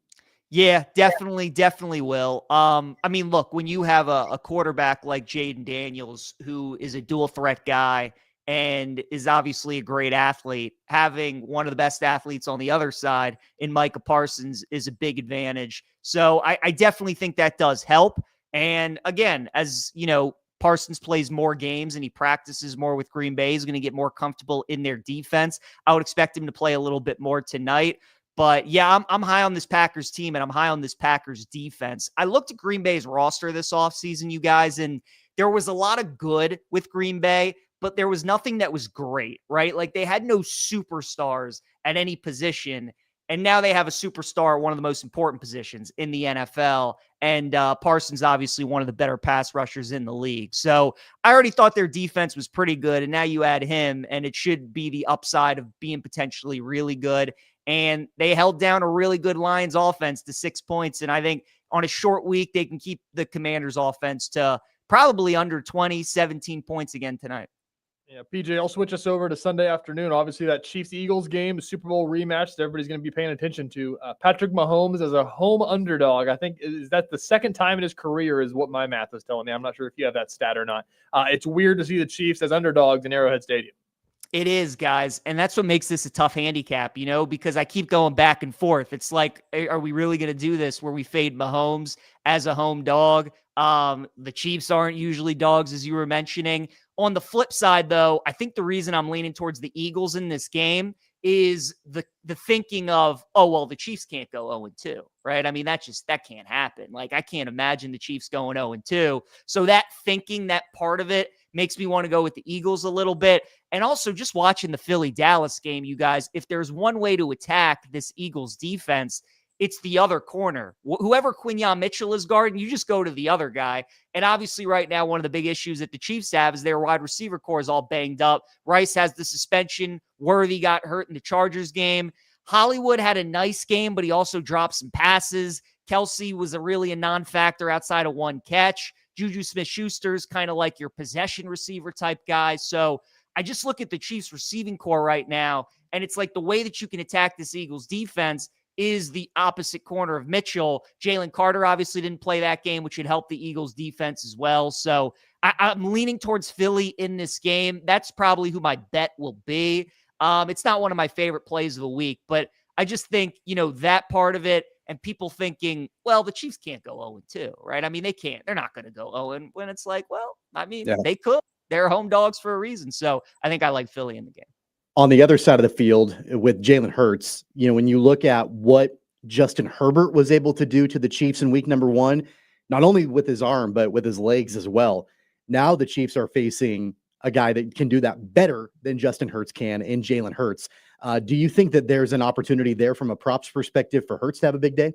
Yeah, definitely will. I mean, look, when you have a quarterback like Jaden Daniels, who is a dual threat guy and is obviously a great athlete, having one of the best athletes on the other side in Micah Parsons is a big advantage. So I definitely think that does help. And again, as you know, Parsons plays more games and he practices more with Green Bay. He's going to get more comfortable in their defense. I would expect him to play a little bit more tonight. But yeah, I'm high on this Packers team and I'm high on this Packers defense. I looked at Green Bay's roster this offseason, you guys, and there was a lot of good with Green Bay, but there was nothing that was great, right? Like they had no superstars at any position. And now they have a superstar at one of the most important positions in the NFL. And Parsons, obviously one of the better pass rushers in the league. So I already thought their defense was pretty good. And now you add him and it should be the upside of being potentially really good. And they held down a really good Lions offense to 6 points. And I think on a short week, they can keep the Commanders offense to probably under 17 points again tonight. Yeah, PJ, I'll switch us over to Sunday afternoon. Obviously, that Chiefs-Eagles game, the Super Bowl rematch that everybody's going to be paying attention to. Patrick Mahomes as a home underdog, I think, is that the second time in his career is what my math is telling me. I'm not sure if you have that stat or not. It's weird to see the Chiefs as underdogs in Arrowhead Stadium. It is, guys. And that's what makes this a tough handicap, you know, because I keep going back and forth. It's like, are we really going to do this where we fade Mahomes as a home dog? The Chiefs aren't usually dogs, as you were mentioning. On the flip side, though, I think the reason I'm leaning towards the Eagles in this game is the thinking of, oh, well, the Chiefs can't go 0-2, right? I mean, that can't happen. Like, I can't imagine the Chiefs going 0-2. So that thinking, that part of it makes me want to go with the Eagles a little bit. And also just watching the Philly-Dallas game, you guys, if there's one way to attack this Eagles defense, it's the other corner. Whoever Quinyon Mitchell is guarding, you just go to the other guy. And obviously right now, one of the big issues that the Chiefs have is their wide receiver core is all banged up. Rice has the suspension. Worthy got hurt in the Chargers game. Hollywood had a nice game, but he also dropped some passes. Kelsey was really a non-factor outside of one catch. Juju Smith-Schuster's kind of like your possession receiver type guy. So I just look at the Chiefs receiving core right now, and it's like the way that you can attack this Eagles defense is the opposite corner of Mitchell. Jalen Carter obviously didn't play that game, which would help the Eagles defense as well. So I'm leaning towards Philly in this game. That's probably who my bet will be. It's not one of my favorite plays of the week, but I just think, you know, that part of it and people thinking, well, the Chiefs can't go 0-2, right? I mean, they can't. They're not going to go 0, when it's like, well, I mean, They could. They're home dogs for a reason. So I think I like Philly in the game. On the other side of the field with Jalen Hurts, you know, when you look at what Justin Herbert was able to do to the Chiefs in week number 1, not only with his arm, but with his legs as well. Now the Chiefs are facing a guy that can do that better than Justin Hurts can in Jalen Hurts. Do you think that there's an opportunity there from a props perspective for Hurts to have a big day?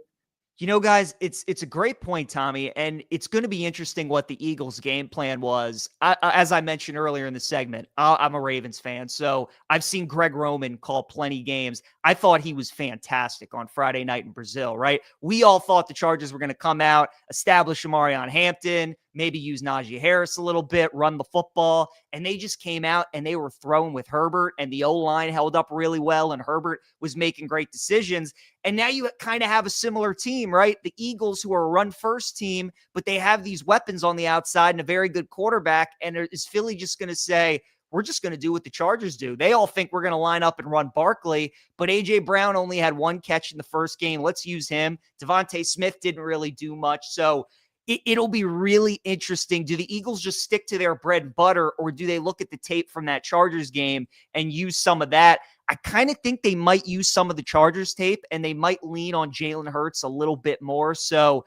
You know, guys, it's a great point, Tommy, and it's going to be interesting what the Eagles' game plan was. As I mentioned earlier in the segment, I'm a Ravens fan, so I've seen Greg Roman call plenty games. I thought he was fantastic on Friday night in Brazil, right? We all thought the Chargers were going to come out, establish Amarion Hampton, maybe use Najee Harris a little bit, run the football, and they just came out and they were throwing with Herbert, and the O-line held up really well, and Herbert was making great decisions. And now you kind of have a similar team, right? The Eagles, who are a run-first team, but they have these weapons on the outside and a very good quarterback, and is Philly just going to say, we're just going to do what the Chargers do? They all think we're going to line up and run Barkley, but A.J. Brown only had one catch in the first game. Let's use him. Devontae Smith didn't really do much, so it'll be really interesting. Do the Eagles just stick to their bread and butter, or do they look at the tape from that Chargers game and use some of that? I kind of think they might use some of the Chargers tape, and they might lean on Jalen Hurts a little bit more. So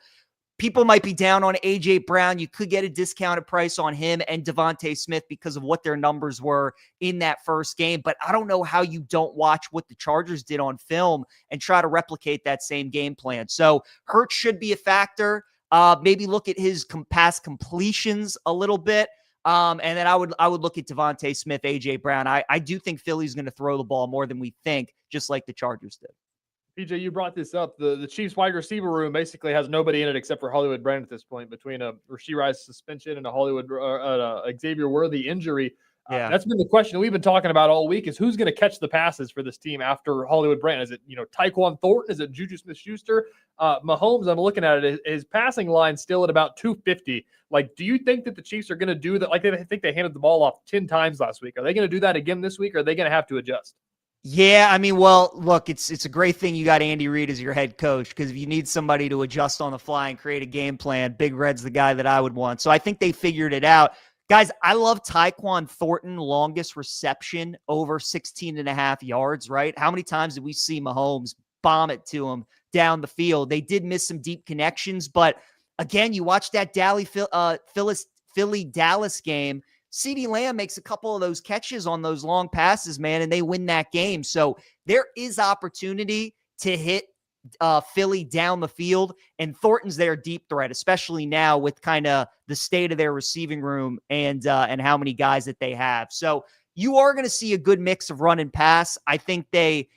people might be down on A.J. Brown. You could get a discounted price on him and Devontae Smith because of what their numbers were in that first game. But I don't know how you don't watch what the Chargers did on film and try to replicate that same game plan. So Hurts should be a factor. Maybe look at his pass completions a little bit. And then I would look at Devontae Smith, A.J. Brown. I do think Philly's going to throw the ball more than we think, just like the Chargers did. PJ, you brought this up. The Chiefs wide receiver room basically has nobody in it except for Hollywood Brown at this point, between a Rashee Rice suspension and a Xavier Worthy injury. That's been the question we've been talking about all week, is who's going to catch the passes for this team after Hollywood Brown? Is it, Tyquan Thornton? Is it Juju Smith-Schuster? Mahomes, I'm looking at it, his passing line still at about 250. Like, do you think that the Chiefs are going to do that? Like, I think they handed the ball off 10 times last week. Are they going to do that again this week, or are they going to have to adjust? Yeah, I mean, well, look, it's a great thing you got Andy Reid as your head coach, because if you need somebody to adjust on the fly and create a game plan, Big Red's the guy that I would want. So I think they figured it out. Guys, I love Tyquan Thornton, longest reception over 16.5 yards, right? How many times did we see Mahomes bomb it to him down the field? They did miss some deep connections, but again, you watch that Philly-Dallas game, CeeDee Lamb makes a couple of those catches on those long passes, man, and they win that game. So there is opportunity to hit Philly down the field, and Thornton's their deep threat, especially now with kind of the state of their receiving room and how many guys that they have. So you are going to see a good mix of run and pass. I think they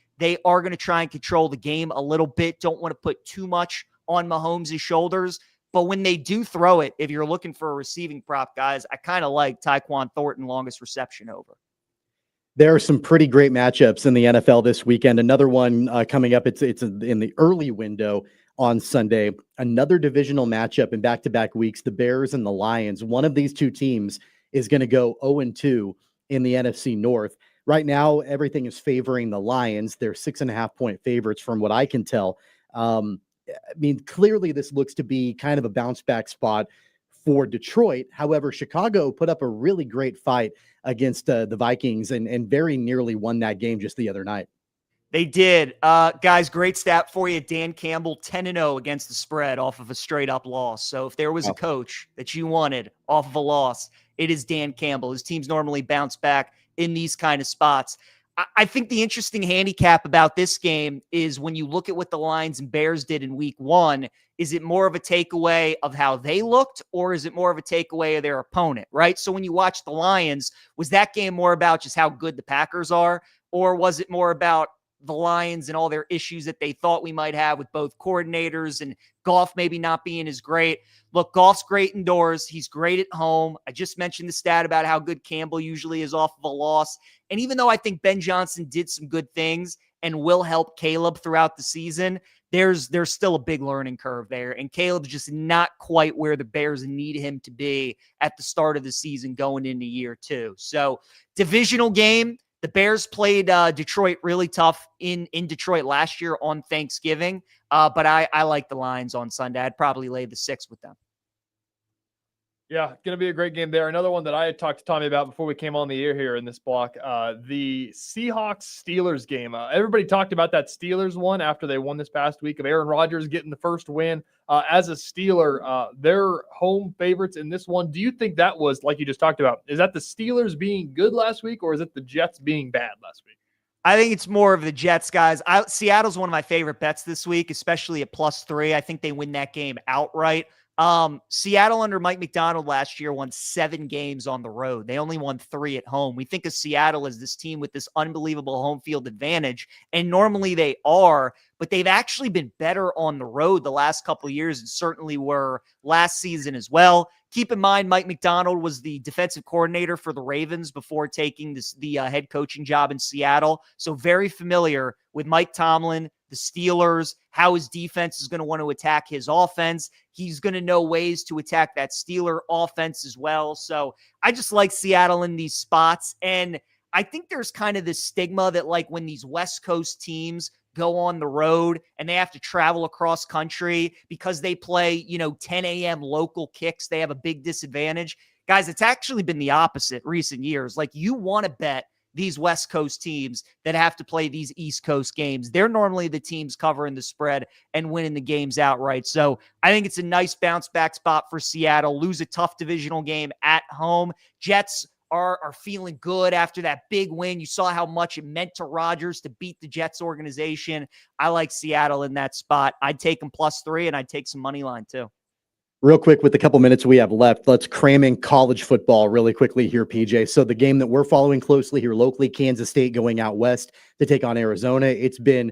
are going to try and control the game a little bit. Don't want to put too much on Mahomes' shoulders. But when they do throw it, if you're looking for a receiving prop, guys, I kind of like Tyquan Thornton, longest reception over. There are some pretty great matchups in the NFL this weekend. Another one coming up. It's in the early window on Sunday. Another divisional matchup in back-to-back weeks, the Bears and the Lions. One of these two teams is going to go 0-2 in the NFC North. Right now, everything is favoring the Lions. They're 6.5-point favorites from what I can tell. I mean, clearly this looks to be kind of a bounce back spot for Detroit. However, Chicago put up a really great fight against the Vikings and very nearly won that game just the other night. They did. Guys, great stat for you. Dan Campbell, 10-0 against the spread off of a straight up loss. So if there was a coach that you wanted off of a loss, it is Dan Campbell. His teams normally bounce back in these kind of spots. I think the interesting handicap about this game is when you look at what the Lions and Bears did in week one, is it more of a takeaway of how they looked, or is it more of a takeaway of their opponent, right? So when you watch the Lions, was that game more about just how good the Packers are, or was it more about the Lions and all their issues that they thought we might have with both coordinators and Goff maybe not being as great? Look, Goff's great indoors. He's great at home. I just mentioned the stat about how good Campbell usually is off of a loss. And even though I think Ben Johnson did some good things and will help Caleb throughout the season, there's still a big learning curve there. And Caleb's just not quite where the Bears need him to be at the start of the season going into year two. So divisional game. The Bears played Detroit really tough in Detroit last year on Thanksgiving, but I like the Lions on Sunday. I'd probably lay the 6 with them. Yeah, going to be a great game there. Another one that I had talked to Tommy about before we came on the air here in this block, the Seahawks-Steelers game. Everybody talked about that Steelers one after they won this past week of Aaron Rodgers getting the first win. As a Steeler, they're home favorites in this one. Do you think that was, like you just talked about, is that the Steelers being good last week, or is it the Jets being bad last week? I think it's more of the Jets, guys. Seattle's one of my favorite bets this week, especially at +3. I think they win that game outright. Seattle under Mike McDonald last year won 7 games on the road. They only won 3 at home. We think of Seattle as this team with this unbelievable home field advantage, and normally they are, but they've actually been better on the road the last couple of years, and certainly were last season as well. Keep in mind, Mike McDonald was the defensive coordinator for the Ravens before taking the head coaching job in Seattle. So very familiar with Mike Tomlin, the Steelers, how his defense is going to want to attack his offense. He's going to know ways to attack that Steeler offense as well. So I just like Seattle in these spots. And I think there's kind of this stigma that, like, when these West Coast teams go on the road and they have to travel across country because they play, 10 a.m. local kicks, they have a big disadvantage. Guys, it's actually been the opposite recent years. Like, you want to bet these West Coast teams that have to play these East Coast games. They're normally the teams covering the spread and winning the games outright. So I think it's a nice bounce back spot for Seattle. Lose a tough divisional game at home. Jets are feeling good after that big win. You saw how much it meant to Rodgers to beat the Jets organization. I like Seattle in that spot. I'd take them +3, and I'd take some money line too. Real quick, with the couple minutes we have left, let's cram in college football really quickly here, PJ. So the game that we're following closely here locally, Kansas State going out west to take on Arizona. It's been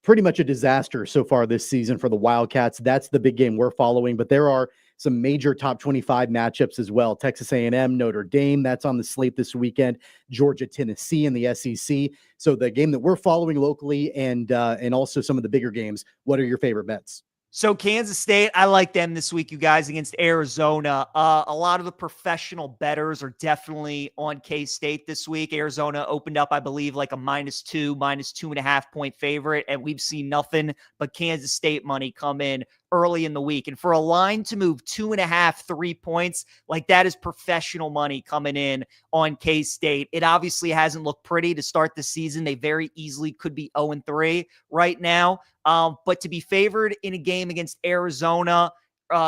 pretty much a disaster so far this season for the Wildcats. That's the big game we're following, but there are some major top 25 matchups as well. Texas A&M, Notre Dame, that's on the slate this weekend. Georgia, Tennessee in the SEC. So the game that we're following locally and also some of the bigger games, what are your favorite bets? So Kansas State, I like them this week, you guys, against Arizona. A lot of the professional bettors are definitely on K-State this week. Arizona opened up, I believe, like a -2, -2.5 point favorite, and we've seen nothing but Kansas State money come in early in the week. And for a line to move 2.5, 3 points, like that is professional money coming in on K-State. It obviously hasn't looked pretty to start the season. They very easily could be 0-3 right now. But to be favored in a game against Arizona,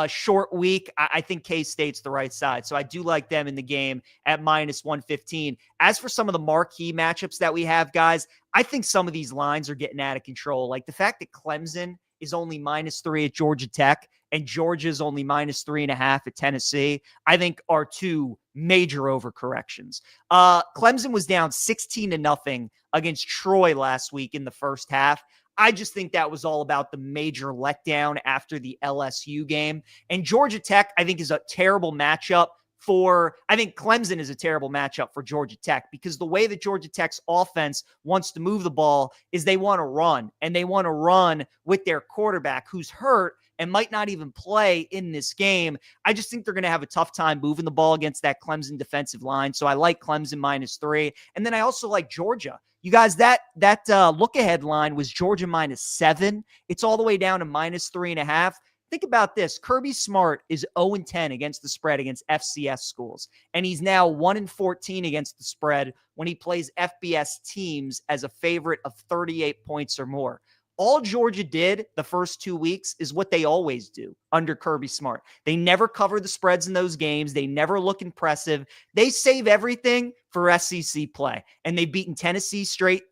short week, I think K-State's the right side. So I do like them in the game at -115. As for some of the marquee matchups that we have, guys, I think some of these lines are getting out of control. Like the fact that Clemson is only -3 at Georgia Tech and Georgia's only -3.5 at Tennessee, I think are two major overcorrections. Clemson was down 16-0 against Troy last week in the first half. I just think that was all about the major letdown after the LSU game. And Georgia Tech, I think, is a terrible matchup I think Clemson is a terrible matchup for Georgia Tech because the way that Georgia Tech's offense wants to move the ball is they want to run, and they want to run with their quarterback who's hurt and might not even play in this game. I just think they're going to have a tough time moving the ball against that Clemson defensive line. So I like Clemson -3. And then I also like Georgia. You guys, that look-ahead line was Georgia -7. It's all the way down to -3.5. Think about this. Kirby Smart is 0-10 against the spread against FCS schools, and he's now 1-14 against the spread when he plays FBS teams as a favorite of 38 points or more. All Georgia did the first 2 weeks is what they always do under Kirby Smart. They never cover the spreads in those games. They never look impressive. They save everything for SEC play. And they've beaten Tennessee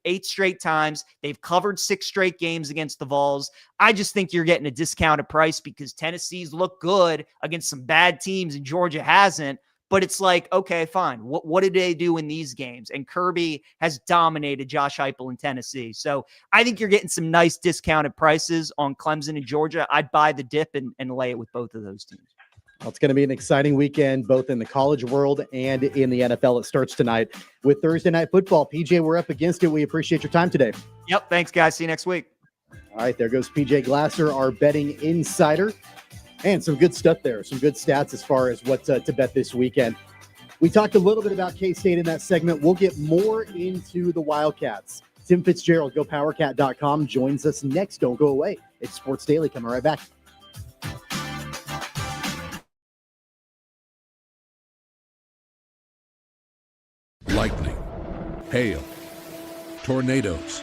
8 straight times. They've covered 6 straight games against the Vols. I just think you're getting a discounted price because Tennessee's looked good against some bad teams and Georgia hasn't. But it's like, okay, fine. What did they do in these games? And Kirby has dominated Josh Heupel in Tennessee. So I think you're getting some nice discounted prices on Clemson and Georgia. I'd buy the dip and lay it with both of those teams. Well, it's going to be an exciting weekend, both in the college world and in the NFL. It starts tonight with Thursday Night Football. PJ, we're up against it. We appreciate your time today. Yep. Thanks, guys. See you next week. All right. There goes PJ Glasser, our betting insider. And some good stuff there, some good stats as far as what to bet this weekend. We talked a little bit about K-State in that segment. We'll get more into the Wildcats. Tim Fitzgerald, GoPowerCat.com, joins us next. Don't go away. It's Sports Daily coming right back. Lightning, hail, tornadoes,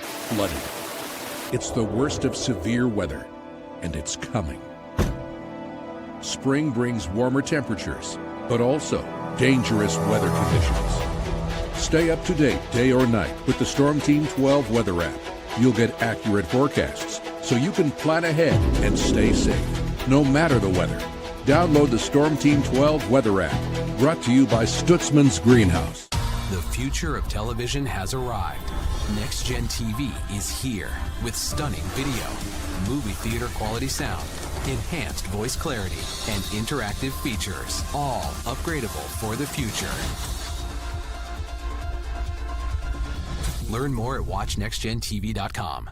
flooding. It's the worst of severe weather, and it's coming. Spring brings warmer temperatures, but also dangerous weather conditions. Stay up to date day or night with the Storm Team 12 weather app. You'll get accurate forecasts so you can plan ahead and stay safe, no matter the weather. Download the Storm Team 12 weather app, brought to you by Stutzman's Greenhouse. The future of television has arrived. Next Gen TV is here with stunning video, movie theater quality sound, enhanced voice clarity, and interactive features, all upgradable for the future. Learn more at watchnextgentv.com.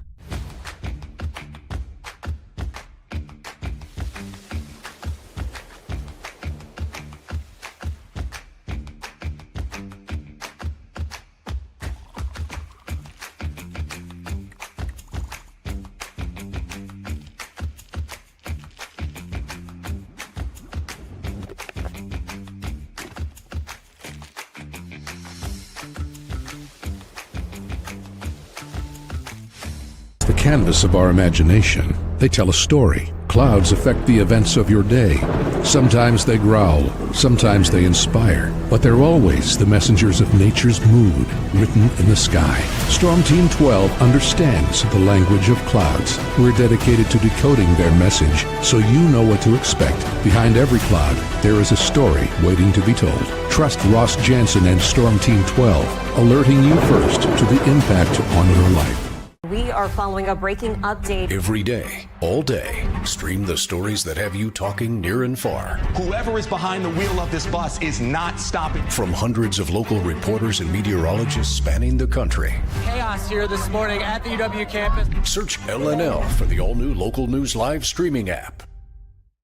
canvas of our imagination. They tell a story. Clouds affect the events of your day. Sometimes they growl, sometimes they inspire, but they're always the messengers of nature's mood, written in the sky. Storm Team 12 understands the language of clouds. We're dedicated to decoding their message so you know what to expect. Behind every cloud, there is a story waiting to be told. Trust Ross Jansen and Storm Team 12, alerting you first to the impact on your life. We are following a breaking update. Every day, all day, stream the stories that have you talking near and far. Whoever is behind the wheel of this bus is not stopping. From hundreds of local reporters and meteorologists spanning the country. Chaos here this morning at the UW campus. Search LNL for the all-new Local News Live streaming app.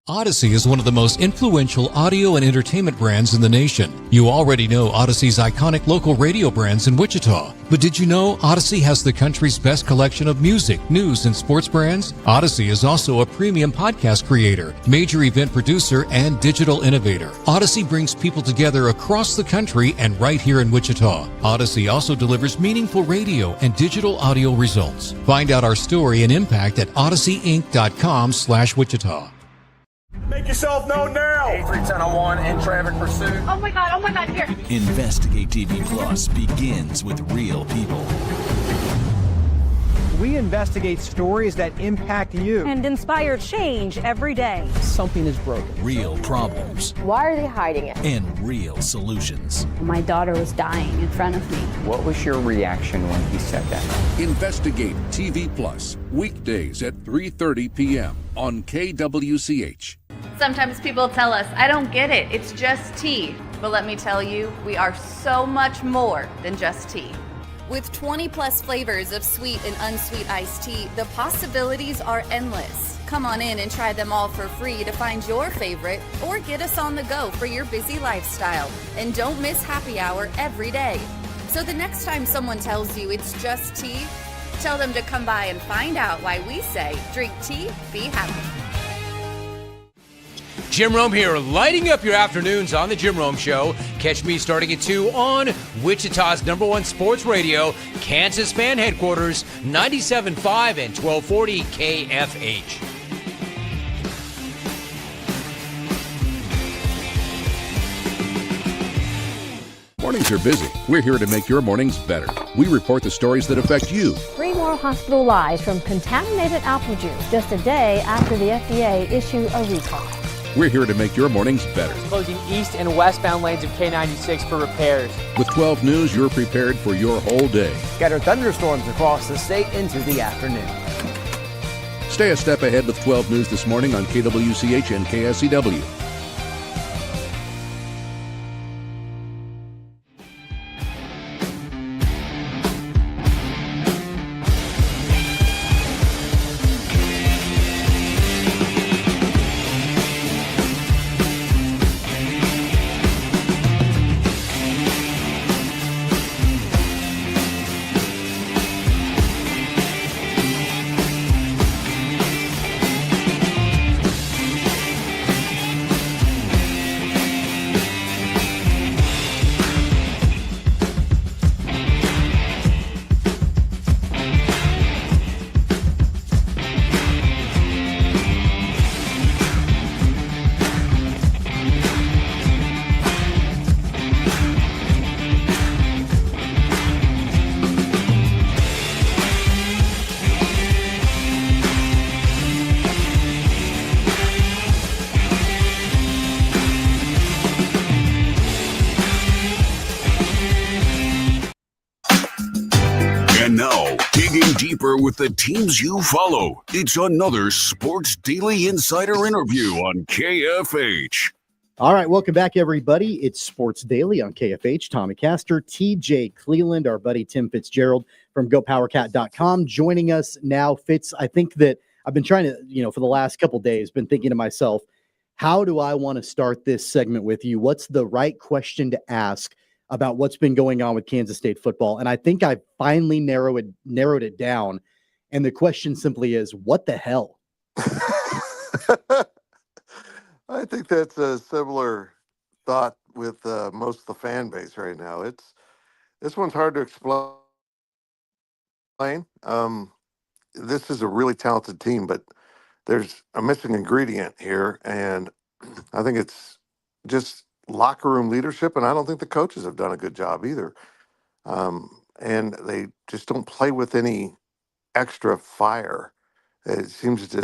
Odyssey is one of the most influential audio and entertainment brands in the nation. You already know Odyssey's iconic local radio brands in Wichita. But did you know Odyssey has the country's best collection of music, news, and sports brands? Odyssey is also a premium podcast creator, major event producer, and digital innovator. Odyssey brings people together across the country and right here in Wichita. Odyssey also delivers meaningful radio and digital audio results. Find out our story and impact at odysseyinc.com/Wichita. Make yourself known now. 310-1 in traffic pursuit. Oh my God, here. Investigate TV Plus begins with real people. We investigate stories that impact you. And inspire change every day. Something is broken. Real problems. Why are they hiding it? And real solutions. My daughter was dying in front of me. What was your reaction when he said that? Investigate TV Plus, weekdays at 3:30 p.m. on KWCH. Sometimes people tell us, I don't get it, it's just tea. But let me tell you, we are so much more than just tea. With 20 plus flavors of sweet and unsweet iced tea, the possibilities are endless. Come on in and try them all for free to find your favorite or get us on the go for your busy lifestyle. And don't miss happy hour every day. So the next time someone tells you it's just tea, tell them to come by and find out why we say, drink tea, be happy. Jim Rome here, lighting up your afternoons on The Jim Rome Show. Catch me starting at 2 on Wichita's #1 sports radio, Kansas Fan Headquarters, 97.5 and 1240 KFH. Mornings are busy. We're here to make your mornings better. We report the stories that affect you. 3 more hospitalized from contaminated apple juice just a day after the FDA issued a recall. We're here to make your mornings better. Closing east and westbound lanes of K96 for repairs. With 12 News, you're prepared for your whole day. Scattered thunderstorms across the state into the afternoon. Stay a step ahead with 12 News this morning on KWCH and KSCW. And now, digging deeper with the teams you follow, it's another Sports Daily Insider interview on KFH. All right, welcome back, everybody. It's Sports Daily on KFH. Tommy Castor, TJ Cleland, our buddy Tim Fitzgerald from GoPowerCat.com joining us now. Fitz, I think that I've been trying to, for the last couple days, been thinking to myself, how do I want to start this segment with you? What's the right question to ask about what's been going on with Kansas State football? And I think I finally narrowed it down. And the question simply is, what the hell? I think that's a similar thought with most of the fan base right now. This one's hard to explain. this is a really talented team, but there's a missing ingredient here, and I think it's just locker room leadership, and I don't think the coaches have done a good job either. And they just don't play with any extra fire. It seems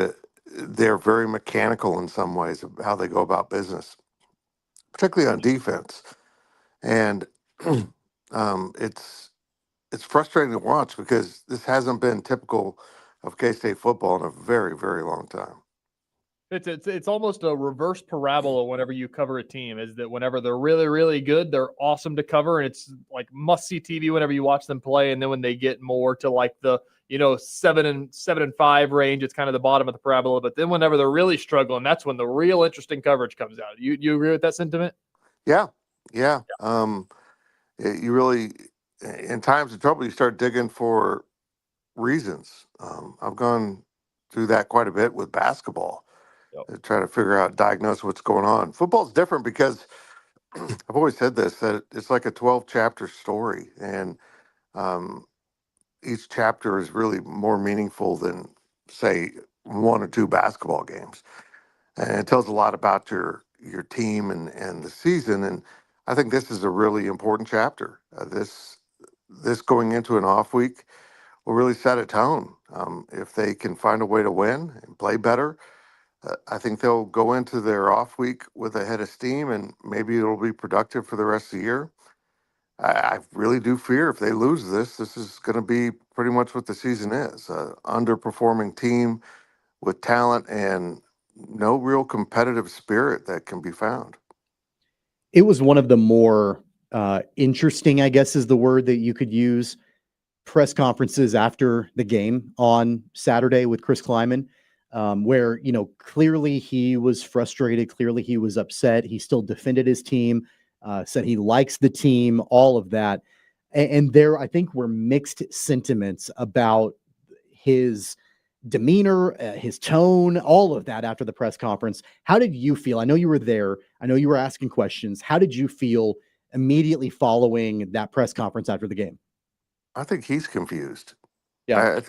they're very mechanical in some ways of how they go about business, particularly on defense. And it's frustrating to watch because this hasn't been typical of K-State football in a very, very long time. It's almost a reverse parabola whenever you cover a team, is that whenever they're really, really good, they're awesome to cover, and it's like must-see TV whenever you watch them play. And then when they get more to like the 7-5 range, it's kind of the bottom of the parabola. But then whenever they're really struggling, that's when the real interesting coverage comes out. You agree with that sentiment? Yeah. You really, in times of trouble, you start digging for reasons. I've gone through that quite a bit with basketball. To try to figure out, diagnose what's going on. Football's different because I've always said this, that it's like a 12-chapter story, and each chapter is really more meaningful than, say, 1 or 2 basketball games. And it tells a lot about your team and the season. And I think this is a really important chapter. This going into an off week will really set a tone. If they can find a way to win and play better, I think they'll go into their off week with a head of steam, and maybe it'll be productive for the rest of the year. I really do fear if they lose this is going to be pretty much what the season is. Underperforming team with talent and no real competitive spirit that can be found. It was one of the more interesting, I guess is the word that you could use, press conferences after the game on Saturday with Chris Kleiman. Where, clearly he was frustrated. Clearly he was upset. He still defended his team, said he likes the team, all of that. And there, I think, were mixed sentiments about his demeanor, his tone, all of that after the press conference. How did you feel? I know you were there. I know you were asking questions. How did you feel immediately following that press conference after the game? I think he's confused. Yeah.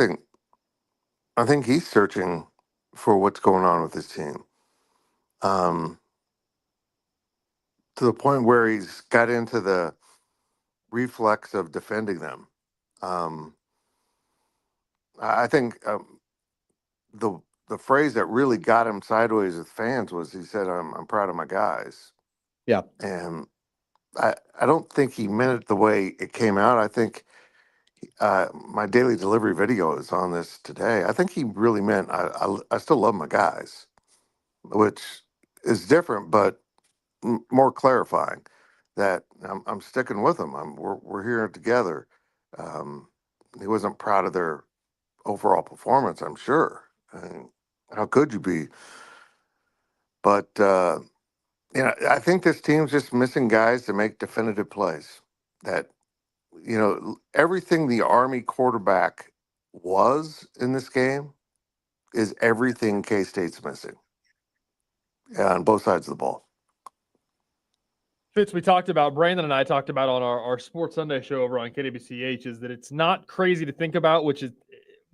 I think he's searching for what's going on with his team, to the point where he's got into the reflex of defending them. I think the phrase that really got him sideways with fans was, he said, "I'm proud of my guys." Yeah, and I don't think he meant it the way it came out. I think my daily delivery video is on this today. I think he really meant I still love my guys, which is different, but more clarifying that I'm sticking with them. We're here together. He wasn't proud of their overall performance, I'm sure. How could you be? But I think this team's just missing guys to make definitive plays. That everything the Army quarterback was in this game is everything K-State's missing on both sides of the ball. Fitz, Brandon and I talked about on our Sports Sunday show over on KWCH, is that it's not crazy to think about, which is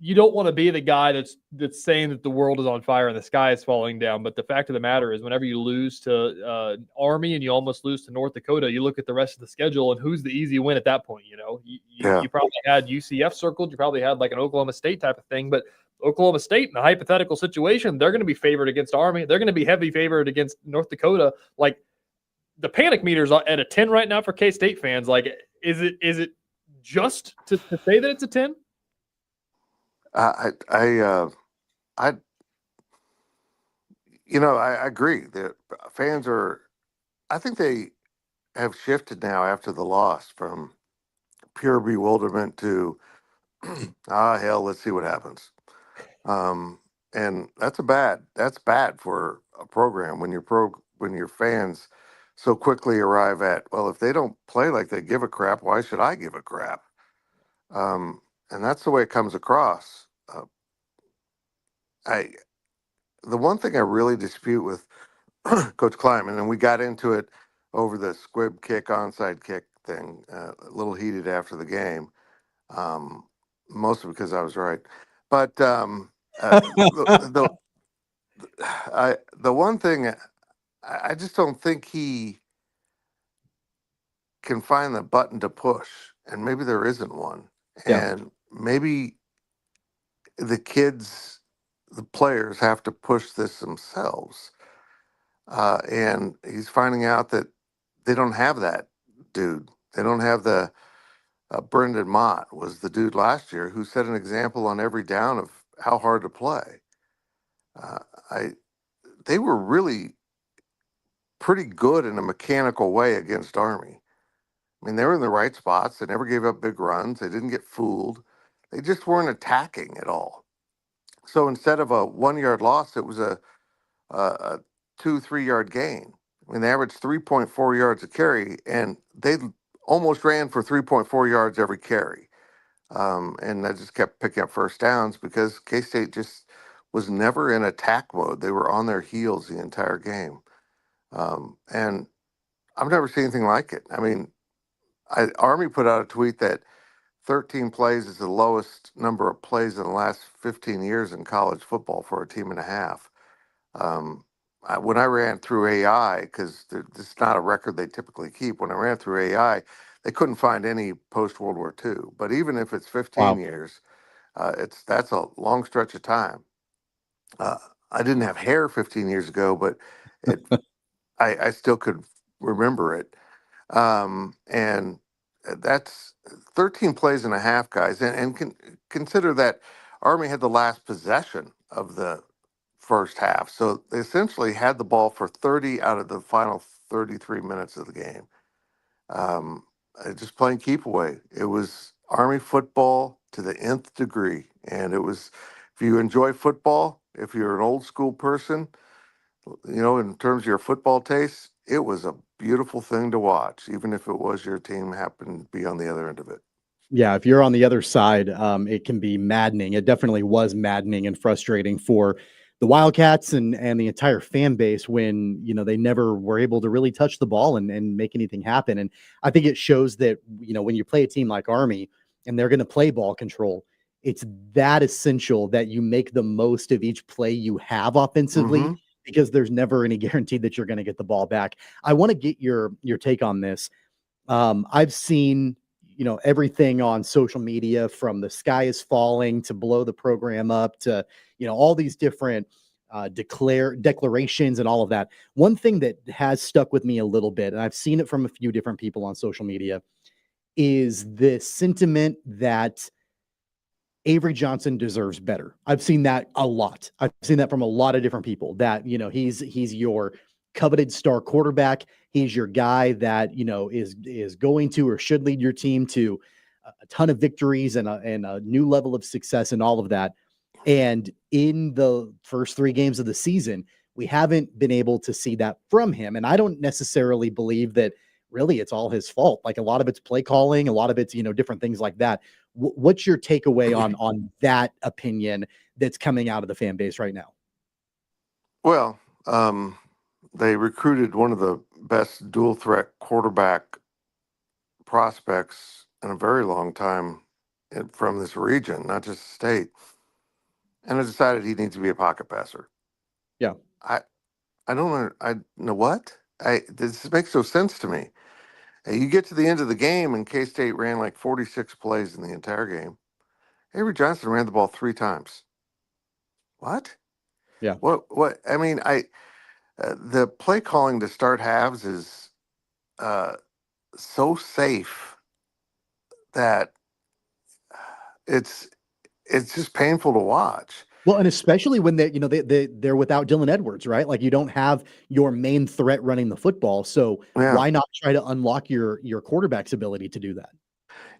you don't want to be the guy that's saying that the world is on fire and the sky is falling down. But the fact of the matter is, whenever you lose to Army and you almost lose to North Dakota, you look at the rest of the schedule and who's the easy win at that point. You probably had UCF circled. You probably had like an Oklahoma State type of thing. But Oklahoma State, in a hypothetical situation, they're going to be favored against Army. They're going to be heavy favored against North Dakota. Like, the panic meter's at a 10 right now for K-State fans. Like, is it just to say that it's a 10? I agree that fans I think they have shifted now after the loss from pure bewilderment to, hell, let's see what happens. And that's bad for a program when your fans so quickly arrive at, well, if they don't play like they give a crap, why should I give a crap? And that's the way it comes across. The one thing I really dispute with Coach Kleiman, and we got into it over the squib kick, onside kick thing, a little heated after the game, mostly because I was right. But the one thing I just don't think he can find the button to push, and maybe there isn't one, and maybe the kids, the players, have to push this themselves. And he's finding out that they don't have that dude. They don't have the Brendan Mott was the dude last year who set an example on every down of how hard to play. They were really pretty good in a mechanical way against Army. I mean, they were in the right spots. They never gave up big runs. They didn't get fooled. They just weren't attacking at all. So instead of a 1 yard loss, it was a 2-3 yard gain. I mean, they averaged 3.4 yards a carry, and they almost ran for 3.4 yards every carry. And I just kept picking up first downs because K-State just was never in attack mode. They were on their heels the entire game. And I've never seen anything like it. I mean, Army put out a tweet that 13 plays is the lowest number of plays in the last 15 years in college football for a team and a half. When I ran through AI, because this is not a record they typically keep, when I ran through AI, they couldn't find any post-World War II. But even if it's 15 years, that's a long stretch of time. I didn't have hair 15 years ago, but I still could remember it. And that's 13 plays and a half, guys. And consider that Army had the last possession of the first half. So they essentially had the ball for 30 out of the final 33 minutes of the game. Just playing keep away. It was Army football to the nth degree. And it was, if you enjoy football, if you're an old school person, in terms of your football taste, it was a beautiful thing to watch, even if it was your team happened to be on the other end of it. Yeah, if you're on the other side, it can be maddening. It definitely was maddening and frustrating for the Wildcats and the entire fan base when, they never were able to really touch the ball and make anything happen. And I think it shows that, when you play a team like Army and they're going to play ball control, it's that essential that you make the most of each play you have offensively, because there's never any guarantee that you're going to get the ball back. I want to get your take on this. I've seen, everything on social media, from the sky is falling to blow the program up to, all these different declarations and all of that. One thing that has stuck with me a little bit, and I've seen it from a few different people on social media, is the sentiment that Avery Johnson deserves better. I've seen that a lot. I've seen that from a lot of different people, that, he's your coveted star quarterback. He's your guy that, is going to or should lead your team to a ton of victories and a new level of success and all of that. And in the first 3 games of the season, we haven't been able to see that from him. And I don't necessarily believe that really it's all his fault. Like, a lot of it's play calling, a lot of it's, different things like that. What's your takeaway on that opinion that's coming out of the fan base right now? Well, they recruited one of the best dual threat quarterback prospects in a very long time from this region, not just the state. And I decided he needs to be a pocket passer. Yeah. I don't know what? This makes no sense to me. You get to the end of the game and K-State ran like 46 plays in the entire game. Avery Johnson ran the ball 3 times. What? Yeah. What? I mean, the play calling to start halves is so safe that it's just painful to watch. Well, and especially when they're without Dylan Edwards, right? Like, you don't have your main threat running the football. So why not try to unlock your quarterback's ability to do that?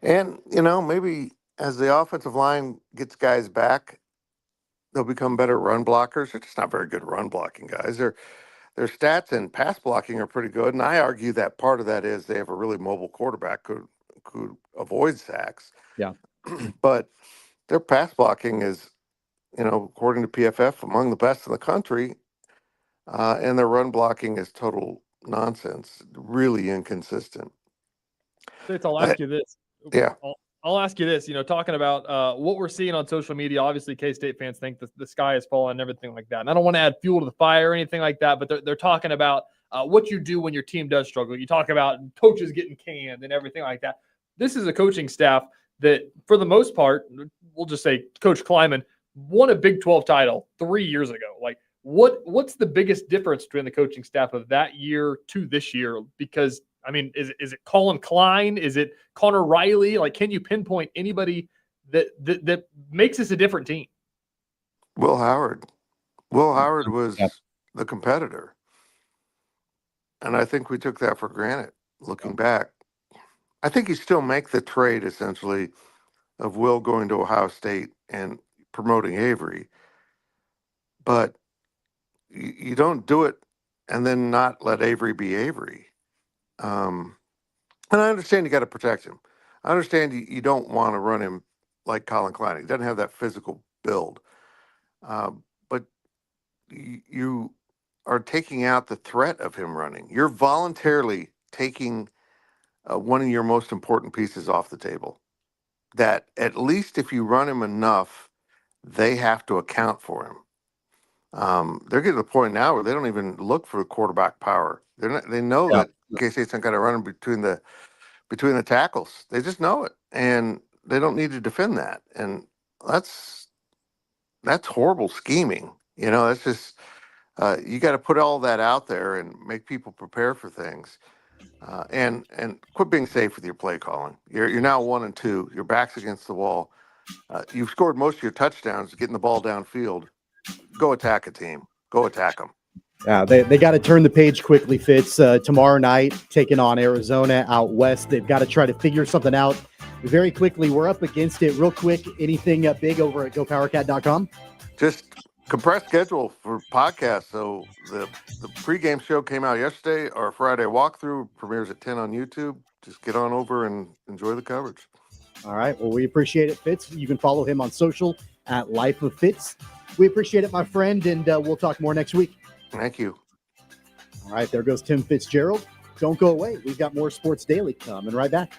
And, maybe as the offensive line gets guys back, they'll become better run blockers. They're just not very good run blocking guys. Their stats and pass blocking are pretty good. And I argue that part of that is they have a really mobile quarterback who avoid sacks. Yeah. But their pass blocking is, according to PFF, among the best in the country. And their run blocking is total nonsense, really inconsistent. I'll ask you this. Yeah. I'll ask you this, talking about what we're seeing on social media, obviously K-State fans think the sky is falling and everything like that. And I don't want to add fuel to the fire or anything like that, but they're talking about what you do when your team does struggle. You talk about coaches getting canned and everything like that. This is a coaching staff that, for the most part, we'll just say Coach Kleiman won a Big 12 title 3 years ago. Like, what's the biggest difference between the coaching staff of that year to this year? Because I mean, is it Colin Klein? Is it Connor Riley? Like, can you pinpoint anybody that makes us a different team? Will Howard. Will Howard was the competitor. And I think we took that for granted looking back. I think you still make the trade, essentially, of Will going to Ohio State and promoting Avery. But you don't do it and then not let Avery be Avery. And I understand you got to protect him. I understand you don't want to run him like Colin Klein. He doesn't have that physical build. But you are taking out the threat of him running. You're voluntarily taking one of your most important pieces off the table. That at least if you run him enough, they have to account for him. They're getting to the point now where they don't even look for quarterback power. They know that K-State's not going to run him between the tackles. They just know it, and they don't need to defend that. And that's horrible scheming. That's just you got to put all that out there and make people prepare for things. And quit being safe with your play calling. You're now 1-2. Your back's against the wall. You've scored most of your touchdowns getting the ball downfield. Go attack a team. Go attack them. Yeah, they got to turn the page quickly, Fitz. Tomorrow night, taking on Arizona out west. They've got to try to figure something out very quickly. We're up against it real quick. Anything big over at GoPowerCat.com? Just compressed schedule for podcasts. So the pregame show came out yesterday. Our Friday walkthrough premieres at 10 on YouTube. Just get on over and enjoy the coverage. All right. Well, we appreciate it, Fitz. You can follow him on social at Life of Fitz. We appreciate it, my friend, and we'll talk more next week. Thank you. All right. There goes Tim Fitzgerald. Don't go away. We've got more Sports Daily coming right back.